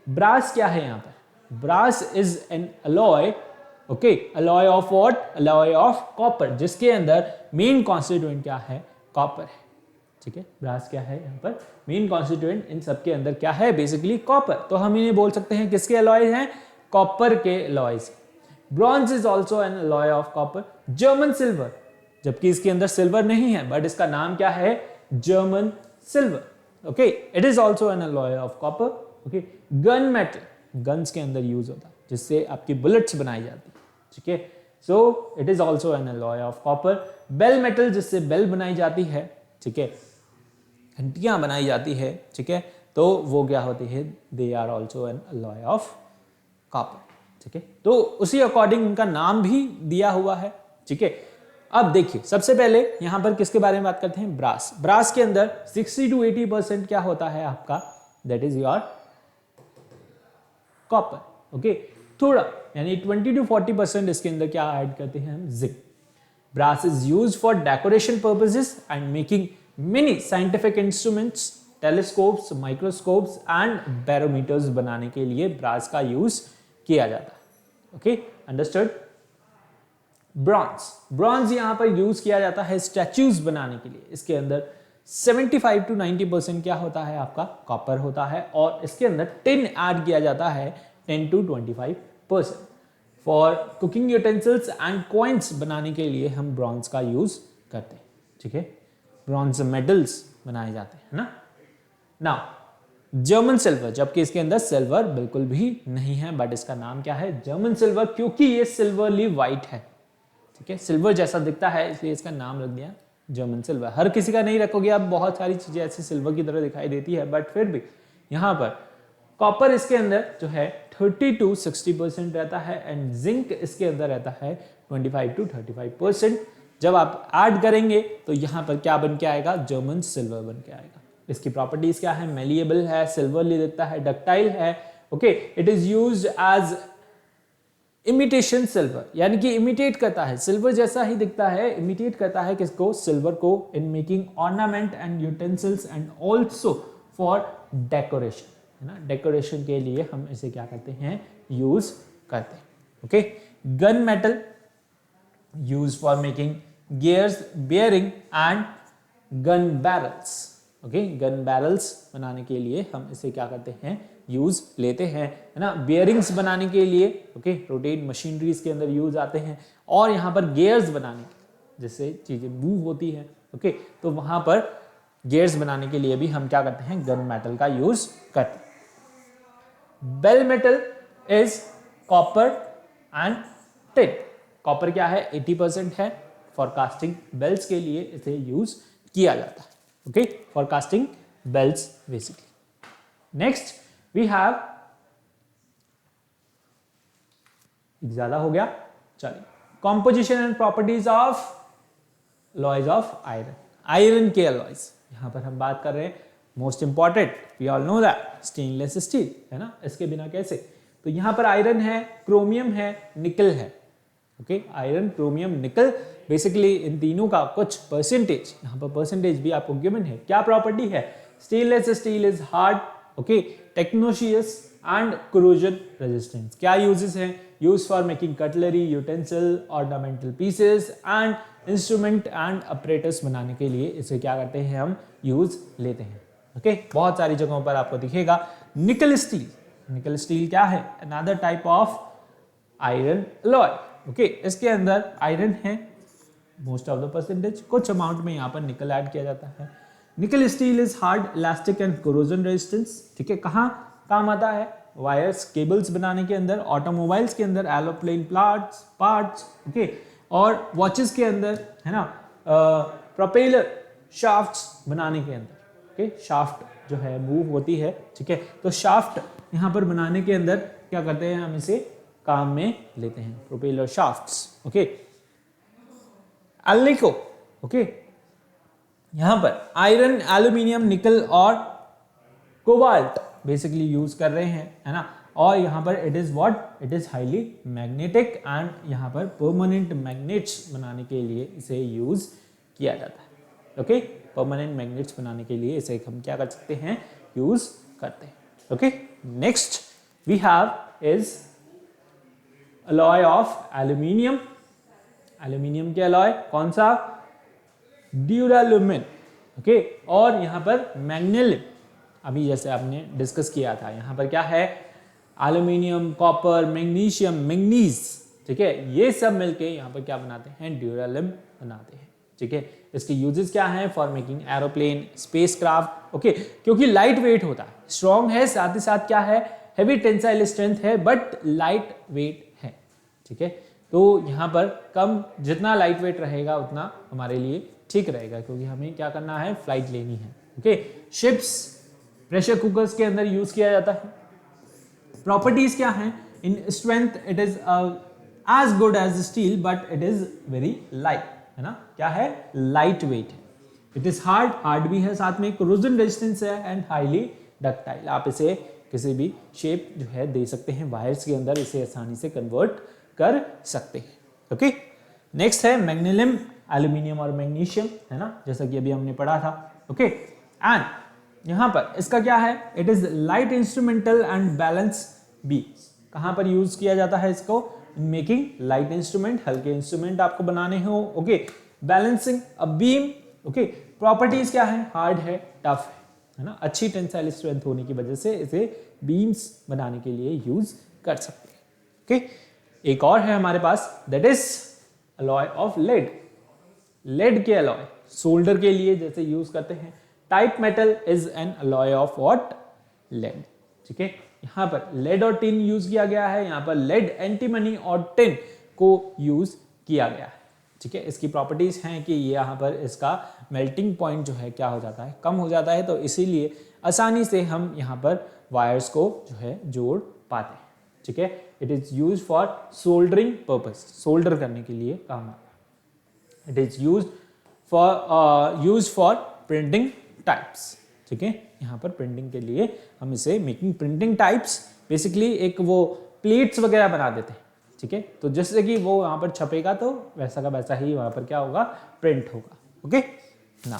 brass क्या है यहाँ पर, brass is an alloy. Okay, alloy of what, alloy of copper, जिसके अंदर मेन कॉन्स्टिट्यूएंट क्या है, कॉपर है। ठीक है, ब्रास क्या है यहाँ पर, मेन कॉन्स्टिट्यूएंट इन सब के अंदर क्या है, बेसिकली कॉपर। तो हम इन्हें बोल सकते हैं किसके अलॉय हैं, कॉपर के alloys. Bronze is also an alloy of copper. German silver, जबकि इसके अंदर सिल्वर नहीं है, बट इसका नाम क्या है, German silver. Okay, it is also an alloy of copper. Okay, gun metal, guns के अंदर यूज होता है, जिससे आपकी बुलेट्स बनाई जाती है। ठीक है, so it is also an alloy of copper. Bell metal, जिससे बेल बनाई जाती है, ठीक है, घंटियां बनाई जाती है। ठीक है, तो वो क्या होती है, they are also an alloy of copper. ठीक है, तो उसी अकॉर्डिंग उनका नाम भी दिया हुआ है। ठीक है, अब देखिए सबसे पहले यहां पर किसके बारे में बात करते हैं, ब्रास। ब्रास के अंदर 60 to 80% क्या होता है आपका, that is your copper. Okay, थोड़ा यानी 20 to 40% इसके अंदर क्या ऐड करते हैं हम, zinc. Brass is used for decoration purposes and making many scientific instruments, telescopes, microscopes and barometers बनाने के लिए ब्रास का यूज किया जाता है। Okay, understood. ब्रॉन्ज, ब्रॉन्ज यहां पर यूज किया जाता है स्टैच्यूज बनाने के लिए। इसके अंदर 75 to 90% क्या होता है आपका कॉपर होता है, और इसके अंदर टिन ऐड किया जाता है 10 to 25%। For cooking utensils and coins बनाने के लिए हम ब्रॉन्ज का यूज करते हैं, ठीक है, ब्रॉन्ज मेडल्स बनाए जाते हैं ना। नाउ जर्मन सिल्वर, जबकि इसके अंदर सिल्वर बिल्कुल भी नहीं है, बट इसका नाम क्या है जर्मन सिल्वर, क्योंकि ये सिल्वरली व्हाइट है, ठीक है, सिल्वर जैसा दिखता है इसलिए इसका नाम रख दिया जर्मन सिल्वर। हर किसी का नहीं रखोगे आप, बहुत सारी चीजें ऐसी सिल्वर की तरह दिखाई देती है, बट फिर भी यहाँ पर कॉपर इसके अंदर जो है 30 to 60% रहता है, एंड जिंक इसके अंदर रहता है 25 to 35%। जब आप ऐड करेंगे तो यहाँ पर क्या बन के आएगा, जर्मन सिल्वर बन के आएगा। इसकी प्रॉपर्टीज क्या है, मेलिएबल है, सिल्वरली दिखता है, डक्टाइल है, okay, it is used as imitation silver, यानी कि इमिटेट करता है, सिल्वर जैसा ही दिखता है, इमिटेट करता है किसको, सिल्वर को, in making ornament and utensils and also for decoration, है ना, डेकोरेशन के लिए हम इसे क्या करते हैं, यूज करते हैं, okay. Gun metal use for making gears, bearing and gun barrels, okay, gun barrels बनाने के लिए हम इसे क्या करते हैं, यूज लेते हैं, है ना, बियरिंग्स बनाने के लिए, ओके, रोटेट मशीनरीज के अंदर यूज आते हैं, और यहाँ पर गियर्स बनाने के, जिससे चीजें मूव होती है, ओके, तो वहां पर गियर्स बनाने के लिए भी हम क्या करते हैं, गन मेटल का यूज करते हैं। Bell metal is copper and tin. Copper क्या है, 80% है, फॉर कास्टिंग बेल्स के लिए इसे यूज किया जाता है, okay, for casting bells basically. Next we have, ज्यादा हो गया, चलिए, composition and properties of alloys of iron. Iron के अलॉयज यहां पर हम बात कर रहे हैं, most important, we all know that stainless steel, है ना, इसके बिना कैसे। तो यहां पर आयरन है, क्रोमियम है, निकल है, ओके, आयरन, क्रोमियम, निकल, बेसिकली इन तीनों का कुछ परसेंटेज, यहाँ पर परसेंटेज भी आपको गिवन है। क्या प्रॉपर्टी है, stainless steel is hard, okay, tenacious and corrosion resistance. क्या यूजेस हैं, use for making cutlery, utensil, ornamental pieces and instrument and apparatus बनाने के लिए इसे क्या करते हैं, हम यूज लेते हैं, ओके, बहुत सारी जगहों पर आपको दिखेगा। निकल स्टील, निकल स्टील क्या है, another type of iron alloy, okay, इसके अंदर आयरन है, मोस्ट ऑफ द परसेंटेज, कुछ अमाउंट में यहाँ पर निकल ऐड किया जाता है। निकल steel is hard, elastic and corrosion resistance, ठीक है, कहाँ काम आता है, वायर्स, केबल्स बनाने के अंदर, ऑटोमोबाइल्स के अंदर, एरोप्लेन पार्ट्स, ओके, और वॉचेस के अंदर, है ना, प्रोपेलर शाफ्ट्स बनाने के अंदर, ओके, शाफ्ट जो है मूव होती है, ठीक है, तो शाफ्ट यहाँ पर बनाने के अंदर क्या करते हैं, हम इसे काम में लेते हैं, propeller shafts, okay. Alnico, okay, यहां पर आयरन, एल्यूमिनियम, निकल और कोबाल्ट बेसिकली यूज कर रहे हैं, है ना, और यहां पर it is what, it is highly magnetic, and यहां पर परमानेंट मैग्नेट्स बनाने के लिए इसे यूज किया जाता है, ओके, परमानेंट मैग्नेट्स बनाने के लिए इसे हम क्या कर सकते हैं, यूज करते हैं, okay. Next we have is alloy of aluminium. Aluminium के अलॉय कौन सा, ड्यूरालुमिन, ओके, और यहां पर मैग्नेलियम, अभी जैसे आपने डिस्कस किया था, यहां पर क्या है, एल्यूमिनियम, कॉपर, मैग्नीशियम, मैंगनीज, ठीक है, ये सब मिलके यहां पर क्या बनाते हैं, ड्यूरालिम बनाते हैं, ठीक है। इसके यूजेस क्या हैं, for making aeroplane, spacecraft, okay, क्योंकि लाइट वेट होता है, स्ट्रॉन्ग है, साथ ही साथ क्या है, हेवी टेंसाइल स्ट्रेंथ है, बट लाइट वेट है, ठीक है, तो यहाँ पर कम, जितना लाइट वेट रहेगा उतना हमारे लिए ठीक रहेगा, क्योंकि हमें क्या करना है, फ्लाइट लेनी है, ओके। शिप्स, प्रेशर कुकर्स के अंदर यूज किया जाता है। प्रॉपर्टीज क्या हैं, in strength it is as good as steel, but it is very light, है ना, क्या है, लाइट वेट है। इट इज हार्ड, हार्ड भी है, साथ में कोरोजन रेजिस्टेंस है, एंड हाईली डक्टाइल। आप इसे किसी भी शेप जो है दे सकते हैं, वायर्स के अंदर इसे आसानी से कन्वर्ट कर सकते हैं, ओके। नेक्स्ट है मैग्नीशियम, एल्यूमिनियम और मैग्नीशियम, है ना, जैसा कि अभी हमने पढ़ा था, ओके। एंड यहां पर इसका क्या है, it is light instrumental and balance beams. कहां पर यूज किया जाता है इसको, इन मेकिंग लाइट इंस्ट्रूमेंट, हल्के इंस्ट्रूमेंट आपको बनाने हो, okay, balancing a beam, okay, properties क्या है, हार्ड है, टफ है ना, अच्छी टेंसाइल स्ट्रेंथ होने की वजह से इसे बीम्स बनाने के लिए यूज कर सकते हैं। ओके, एक और है हमारे पास, that is alloy of lead. Lead के अलॉय सोल्डर के लिए जैसे यूज करते हैं, type metal is an alloy of what, lead. ठीक है, यहां पर लेड और टिन यूज किया गया है, यहां पर लेड, एंटीमनी और टिन को यूज किया गया है। ठीक है, इसकी प्रॉपर्टीज हैं कि यहाँ पर इसका मेल्टिंग पॉइंट जो है क्या हो जाता है, कम हो जाता है, तो इसीलिए आसानी से हम यहाँ पर वायर्स को जो है जोड़ पाते हैं। ठीक है, it is use for soldering purpose, solder करने के लिए काम आता है। It is use for printing types. ठीक है, यहाँ पर प्रिंटिंग के लिए हम इसे मेकिंग प्रिंटिंग टाइप्स, बेसिकली एक वो प्लेट्स वगैरह बना देते हैं। ठीक है, तो जैसे कि वो वहां पर छपेगा तो वैसा का वैसा ही वहां पर क्या होगा, प्रिंट होगा। ओके, ना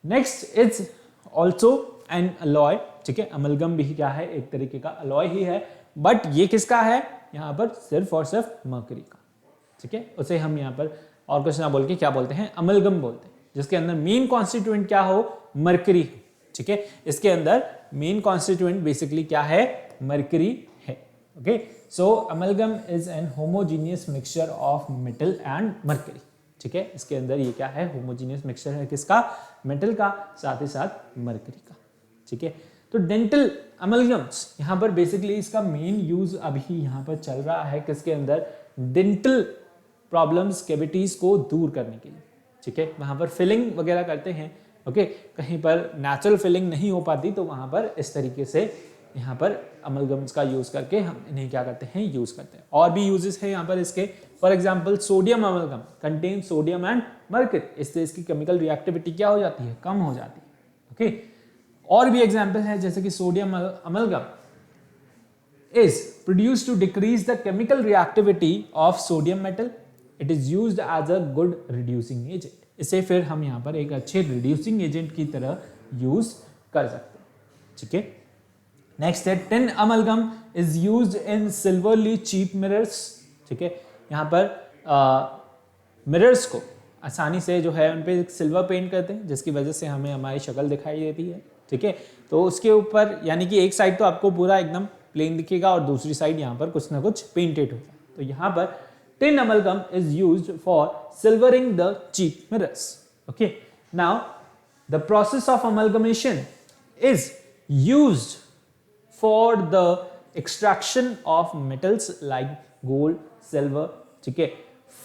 next is also an alloy. ठीक है, अमलगम भी क्या है, एक तरीके का अलॉय ही है, बट ये किसका है, यहाँ पर सिर्फ और सिर्फ मरकरी का। ठीक है, उसे हम यहाँ पर और कुछ ना बोल के क्या बोलते हैं, अमलगम बोलते हैं, जिसके अंदर मेन कॉन्स्टिट्यूएंट क्या हो, मरकरी। ठीक है, इसके अंदर मेन कॉन्स्टिट्यूएंट बेसिकली क्या है, मरकरी है। Okay, so amalgam is an homogeneous mixture of metal and mercury. ठीक है, इसके अंदर ये क्या है, होमोजीनियस मिक्सचर है किसका, मेटल का, साथ ही साथ मरकरी का। ठीक है, तो डेंटल अमलगम्स यहाँ पर बेसिकली इसका मेन यूज अभी यहाँ पर चल रहा है किसके अंदर, डेंटल प्रॉब्लम्स, कैविटीज को दूर करने के लिए। ठीक है, वहां पर फिलिंग वगैरह करते हैं। ओके, कहीं पर नेचुरल फिलिंग नहीं हो पाती तो वहां पर इस तरीके से यहाँ पर अमलगम्स का यूज करके हम इन्हें क्या करते हैं, यूज करते हैं। और भी यूजेस है यहाँ पर इसके, for example sodium amalgam contain sodium and mercury, इससे इसकी केमिकल रिएक्टिविटी क्या हो जाती है, कम हो जाती है। ओके, और भी एग्जांपल है जैसे कि sodium amalgam is produced to decrease the chemical reactivity of sodium metal. It is used as a good reducing agent. इसे फिर हम यहाँ पर एक अच्छे रिड्यूसिंग एजेंट की तरह यूज कर सकते हैं। ठीक है, नेक्स्ट है tin amalgam is used in silvering cheap mirrors. ठीक है, यहाँ पर मिरर्स को आसानी से जो है उन पे सिल्वर पेंट करते हैं, जिसकी वजह से हमें हमारी शक्ल दिखाई देती है। ठीक है, तो उसके ऊपर यानी कि एक साइड तो आपको पूरा एकदम प्लेन दिखेगा और दूसरी साइड यहाँ पर कुछ ना कुछ पेंटेड होगा। तो यहाँ पर tin amalgam is used for silvering the cheap mirrors. Okay, now the process of amalgamation is used for the extraction of metals like gold, silver, ठीक है,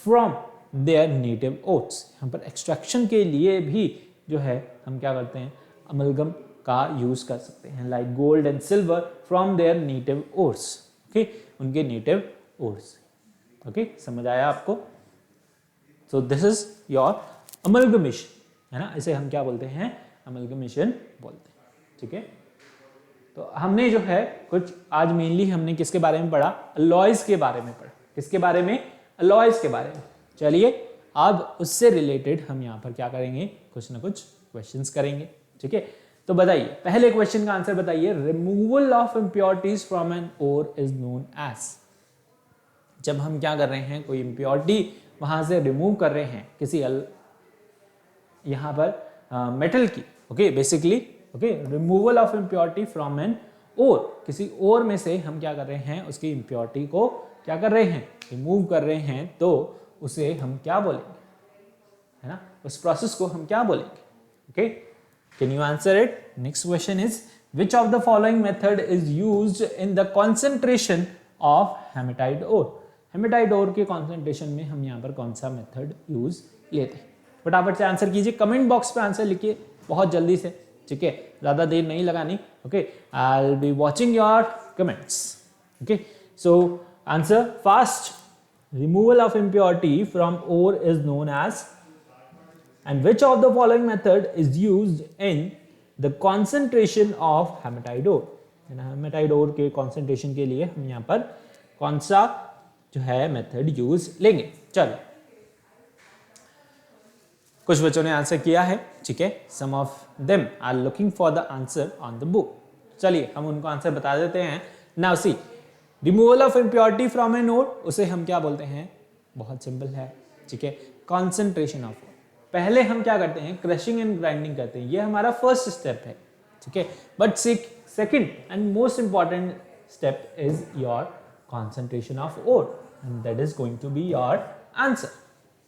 फ्रॉम देयर नेटिव ओर्स। यहाँ पर एक्सट्रैक्शन के लिए भी जो है हम क्या करते हैं, अमलगम का यूज कर सकते हैं, like gold and silver from there native ores. Okay, उनके नेटिव ओर्स। ओके, समझ आया आपको? So this is your amalgamation, है ना, इसे हम क्या बोलते हैं, अमलगमेशन बोलते हैं। ठीक है, तो हमने जो है कुछ आज मेनली हमने किसके बारे में पढ़ा, अलॉयज के बारे में पढ़ा। किसके बारे में, अलॉयज के बारे में। चलिए अब उससे रिलेटेड हम यहाँ पर क्या करेंगे, कुछ ना कुछ क्वेश्चंस करेंगे। ठीक है, तो बताइए, पहले क्वेश्चन का आंसर बताइए, removal of impurities from an ore is known as. जब हम क्या कर रहे हैं, कोई इंप्योरिटी वहां से रिमूव कर रहे हैं किसी यहां पर मेटल की। Okay, basically okay, removal of impurity from an ore, किसी ओर में से हम क्या कर रहे हैं, उसकी इंप्योरिटी को क्या कर रहे हैं, रिमूव कर रहे हैं, तो उसे हम क्या बोलेंगे, है ना, उस प्रोसेस को हम क्या बोलेंगे। Okay, can you answer it? Next question is, which of the following method is used in the concentration of hematite ore? hematite ore के concentration में हम यहाँ पर कौन सा मेथड यूज लेते हैं? फटाफट से आंसर कीजिए, कमेंट बॉक्स पे आंसर लिखिए बहुत जल्दी से। ठीक है, ज्यादा देर नहीं लगानी। Okay, I will be watching your comments. Okay, so answer fast. Removal of impurity from ore is known as, and which of the following method is used in the concentration of hematite ore? hematite ore के concentration के लिए हम यहाँ पर कौन सा जो है मेथड यूज लेंगे। चलो, कुछ बच्चों ने आंसर किया है। ठीक है, some of them are looking for the answer on the book। चलिए हम उनको आंसर बता देते हैं। Now see, removal of impurity from an ore, उसे हम क्या बोलते हैं, बहुत सिंपल है। ठीक है, concentration of ore। पहले हम क्या करते हैं, क्रशिंग एंड ग्राइंडिंग करते हैं, ये हमारा फर्स्ट स्टेप है, ठीक है। But second and most important step is your concentration of ore and that is going to be your answer,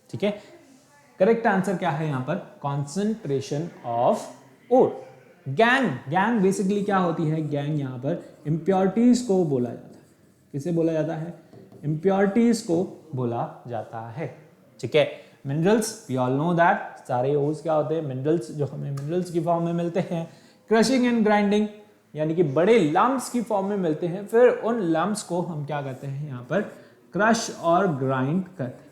ठीक है। करेक्ट आंसर क्या है यहाँ पर, concentration of ore. Gangue basically क्या होती है, गैंग यहाँ पर इम्प्योरिटीज को बोला जाता है, किसे बोला जाता है, इम्प्योरिटीज को बोला जाता है, ठीक है। Minerals we all know that, सारे ओर्स क्या होते हैं, मिनरल्स, जो हमें मिनरल्स की फॉर्म में मिलते हैं। क्रशिंग एंड ग्राइंडिंग यानी कि बड़े लम्प्स की फॉर्म में मिलते हैं, फिर उन लम्प्स को हम क्या करते हैं यहाँ पर, क्रश और ग्राइंड करते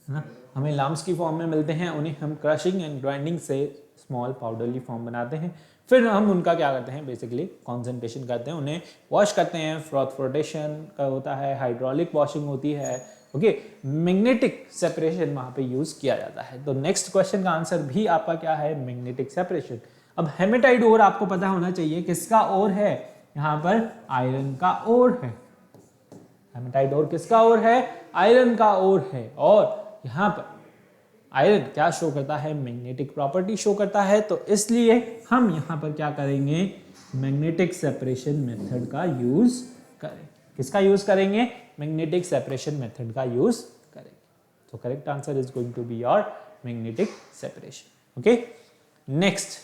हैं ना। हमें लम्प्स की फॉर्म में मिलते हैं, उन्हें हम क्रशिंग एंड ग्राइंडिंग से स्मॉल पाउडरली फॉर्म बनाते हैं, फिर हम उनका क्या करते हैं, बेसिकली कॉन्सेंट्रेशन करते हैं, उन्हें वॉश करते हैं, फ्रोथेशन का होता है, हाइड्रोलिक वॉशिंग होती है, ओके, मैग्नेटिक सेपरेशन वहां पे यूज किया जाता है। तो नेक्स्ट क्वेश्चन का आंसर भी आपका क्या है, मैग्नेटिक सेपरेशन। अब हेमेटाइट ओर आपको पता होना चाहिए किसका ओर है, यहाँ पर आयरन का ओर है। हेमेटाइट ओर किसका ओर है, आयरन का ओर है, और यहाँ पर आयरन क्या शो करता है, मैग्नेटिक प्रॉपर्टी शो करता है, तो इसलिए हम यहाँ पर क्या करेंगे, मैग्नेटिक सेपरेशन मेथड का यूज करेंगे। किसका यूज करेंगे, मैग्नेटिक सेपरेशन मेथड का यूज करेंगे। तो correct answer is going to be your magnetic separation, okay. Next,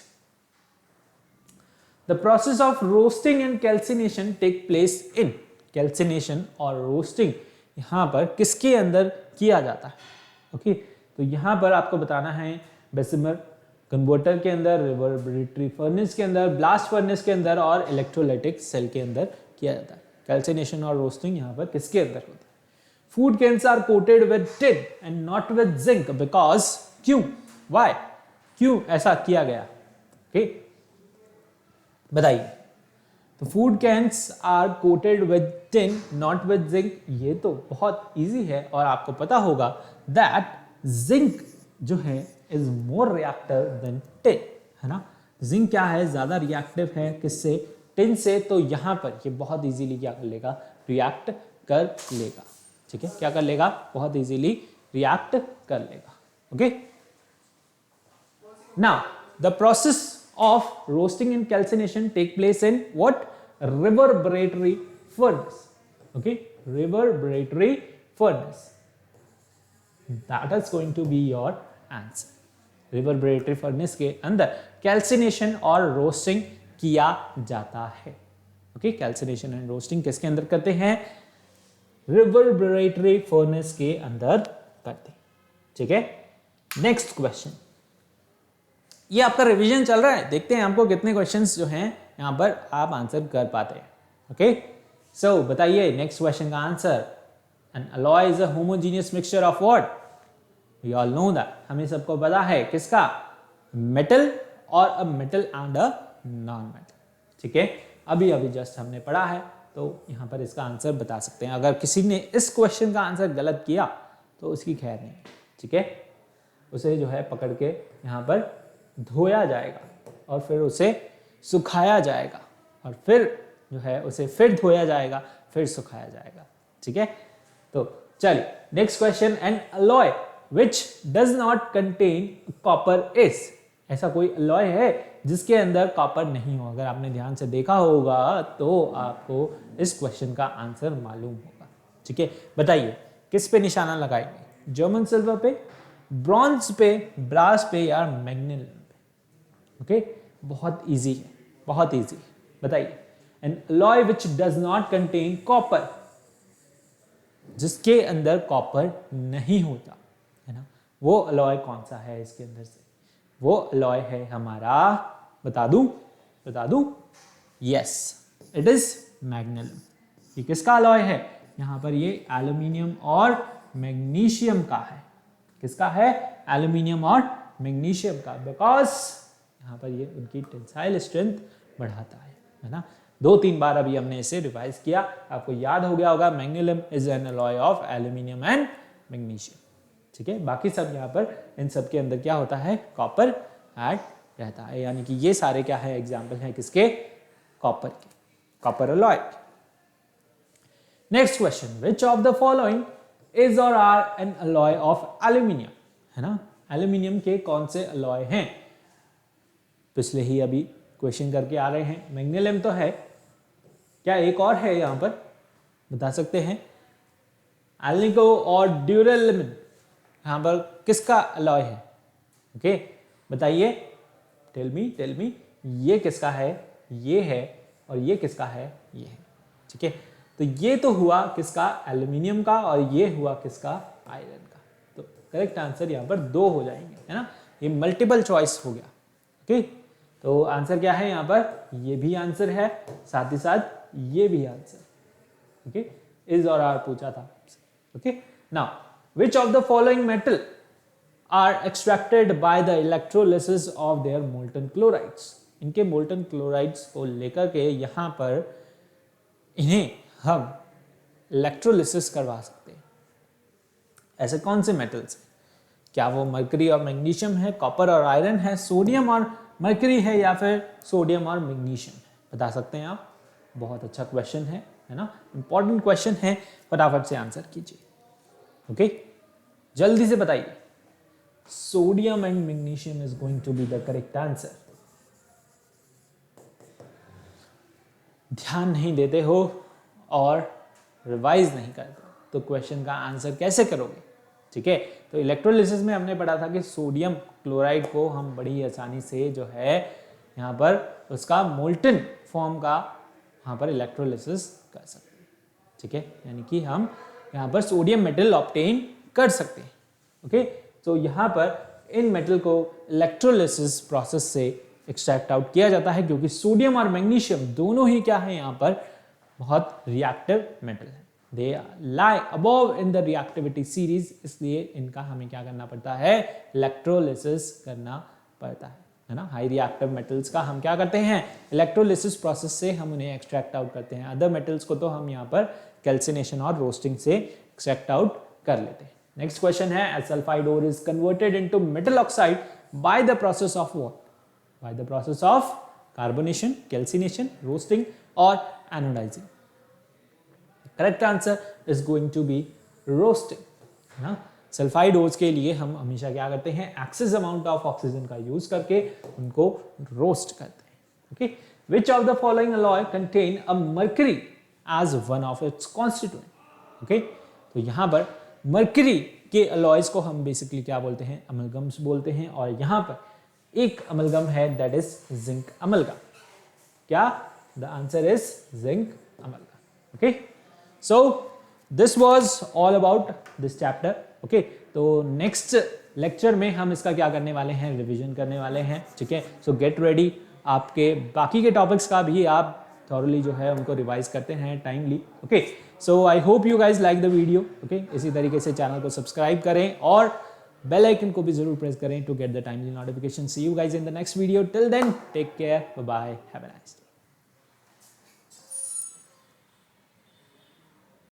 the process of roasting and calcination take place in, calcination और रोस्टिंग यहाँ पर किसके अंदर किया जाता है, ओके। तो यहाँ पर आपको बताना है, बेसिमर कन्वर्टर के अंदर, रिवर्बरेटरी फर्नेस के अंदर, ब्लास्ट फर्नेस के अंदर और इलेक्ट्रोलाइटिक सेल के अंदर किया जाता है। कैल्सिनेशन और रोस्टिंग यहाँ पर किसके अंदर होता है। Food cans are coated with tin and not with zinc because, क्यों, व्हाई, क्यों ऐसा किया गया, ओके, बताइए। तो food cans are coated with tin not with zinc, ये तो बहुत इजी है और आपको पता होगा दैट जिंक जो है is more reactive than tin, है ना। जिंक क्या है, ज्यादा रिएक्टिव है किससे, टिन से। तो यहां पर ये बहुत इजीली क्या कर लेगा, रिएक्ट कर लेगा, ठीक है। क्या कर लेगा, बहुत इजीली रिएक्ट कर लेगा, okay. Now the process of roasting and calcination take place in what, reverberatory furnace, okay, reverberatory furnace, that is going to be your answer। Reverberatory furnace के अंदर कैल्सिनेशन और रोस्टिंग किया जाता है, ओके। कैल्सिनेशन एंड रोस्टिंग किसके अंदर करते हैं, रिवर्बरेटरी फर्नेस के अंदर करते हैं, ठीक है। नेक्स्ट क्वेश्चन, ये आपका रिवीजन चल रहा है, देखते हैं आपको कितने क्वेश्चंस जो हैं यहां पर आप आंसर कर पाते हैं, ओके। सो बताइए नेक्स्ट क्वेश्चन का answer. An alloy is a homogeneous mixture of what? We all know that. हमें सबको पता है किसका, मेटल और a metal and a non metal, ठीक है। अभी जस्ट हमने पढ़ा है, तो यहाँ पर इसका आंसर बता सकते हैं। अगर किसी ने इस क्वेश्चन का आंसर गलत किया तो उसकी खैर नहीं, ठीक है। उसे जो है पकड़ के यहाँ पर धोया जाएगा और फिर उसे सुखाया जाएगा और फिर जो है उसे फिर धोया जाएगा, फिर सुखाया जाएगा, ठीक है। तो चलिए next question, N alloy which does not contain copper is, ऐसा कोई अलॉय है जिसके अंदर कॉपर नहीं हो। अगर आपने ध्यान से देखा होगा तो आपको इस क्वेश्चन का आंसर मालूम होगा, ठीक है। बताइए किस पे निशाना लगाएंगे, जर्मन सिल्वर पे, ब्रॉन्ज पे, ब्रास पे या मैग्नीशियम पे, ओके। बहुत इजी है, बहुत इजी। बताइए, N alloy which does not contain copper, जिसके अंदर कॉपर नहीं होता, है ना, वो अलॉय कौन सा है इसके अंदर से, वो अलॉय है हमारा, बता दूं, यस, इट इज मैग्नीशियम। ये किसका अलॉय है, यहां पर ये एल्यूमिनियम और मैग्नीशियम का है। किसका है, एल्यूमिनियम और मैग्नीशियम का, बिकॉज यहां पर ये उनकी टेंसाइल स्ट्रेंथ बढ़ाता है ना। 2-3 बार अभी हमने इसे रिवाइज किया, आपको याद हो गया होगा, magnesium is an alloy of aluminium and magnesium, ठीक है। बाकी सब यहाँ पर इन सब के अंदर क्या होता है, कॉपर ऐड रहता है, यानी कि ये सारे क्या है, एग्जाम्पल है किसके, कॉपर के, copper alloy. Next question, which of the following is और are an alloy of aluminium, है ना। एल्यूमिनियम के कौन से अलॉय हैं? पिछले ही अभी क्वेश्चन करके आ रहे हैं। मैग्नीशियम तो है, क्या एक और है यहां पर, बता सकते हैं? एल्निको और ड्यूरेलिमिन यहां पर किसका अलॉय है? ओके बताइए, टेल मी ये किसका है? ये है, और ये किसका है? ये है। ठीक है, तो ये तो हुआ किसका? एल्यूमिनियम का, और ये हुआ किसका? आयरन का। तो करेक्ट आंसर यहां पर 2 हो जाएंगे, है ना? ये मल्टीपल चॉइस हो गया। ओके, तो आंसर क्या है यहां पर? ये भी आंसर है, साथ ही साथ ये भी आंसर। ओके, इज और आर पूछा था। Okay, now which of the following metal are extracted by the electrolysis of their molten chlorides? इनके molten chlorides को लेकर के यहाँ पर इन्हें हम electrolysis करवा सकते हैं। ऐसे कौन से metals हैं? क्या वो मरकरी और मैग्नीशियम है, कॉपर और आयरन है, सोडियम और मरकरी है, या फिर सोडियम और मैग्नीशियम है? बता सकते हैं आप। बहुत अच्छा क्वेश्चन है ना? इंपॉर्टेंट क्वेश्चन है, फटाफट से आंसर कीजिए। ओके, जल्दी से बताइए। Sodium and magnesium is going to be the correct answer. ध्यान नहीं देते हो और रिवाइज नहीं करते तो क्वेश्चन का आंसर कैसे करोगे? ठीक है, तो इलेक्ट्रोलिसिस में हमने पढ़ा था कि सोडियम क्लोराइड को हम बड़ी आसानी से जो है यहाँ पर उसका मोल्टन फॉर्म का यहाँ पर इलेक्ट्रोलिसिस कर सकते हैं। ठीक है, यानी कि हम यहाँ पर सोडियम मेटल ऑब्टेन कर सकते हैं। ओके, तो यहाँ पर इन मेटल को इलेक्ट्रोलिसिस प्रोसेस से एक्सट्रैक्ट आउट किया जाता है, क्योंकि सोडियम और मैग्नीशियम दोनों ही क्या है यहाँ पर बहुत रिएक्टिव मेटल है। They lie above in the reactivity series, इसलिए इनका हमें क्या करना पड़ता है? इलेक्ट्रोलिसिस करना पड़ता है ना? हाई रिएक्टिव मेटल्स का हम क्या करते हैं? इलेक्ट्रोलिसिस प्रोसेस से हम उन्हें एक्सट्रैक्ट आउट करते हैं। अदर मेटल्स को तो हम यहाँ पर कैल्सिनेशन और रोस्टिंग से एक्सट्रैक्ट आउट कर लेते हैं। नेक्स्ट क्वेश्चन है, as sulfide ore is converted into metal oxide by the process of what? By the process of carbonation, calcination, roasting or anodizing. Correct answer is going to be roasting. ना? Sulphide ores के लिए हम हमेशा क्या करते हैं? Excess amount of oxygen का use करके उनको रोस्ट करते हैं। Okay, which of the following alloy contain a mercury as one of its constituent? Okay, तो यहां पर मर्करी के अलॉयज को हम बेसिकली क्या बोलते हैं? अमलगम्स बोलते हैं, और यहां पर एक अमलगम है दैट इज जिंक अमलगम। क्या? The answer is zinc amalgam. Okay, so this was all about this chapter. Okay, तो नेक्स्ट लेक्चर में हम इसका क्या करने वाले हैं? रिवीजन करने वाले हैं। ठीक है, सो गेट रेडी। आपके बाकी के टॉपिक्स का भी आप थॉरली जो है उनको रिवाइज करते हैं timely. Okay, so I hope you guys like the video. Okay, इसी तरीके से चैनल को सब्सक्राइब करें और बेल आइकन को भी जरूर प्रेस करें to get the timely notification. See you guys in the next video. Till then take care, bye bye, have a nice day.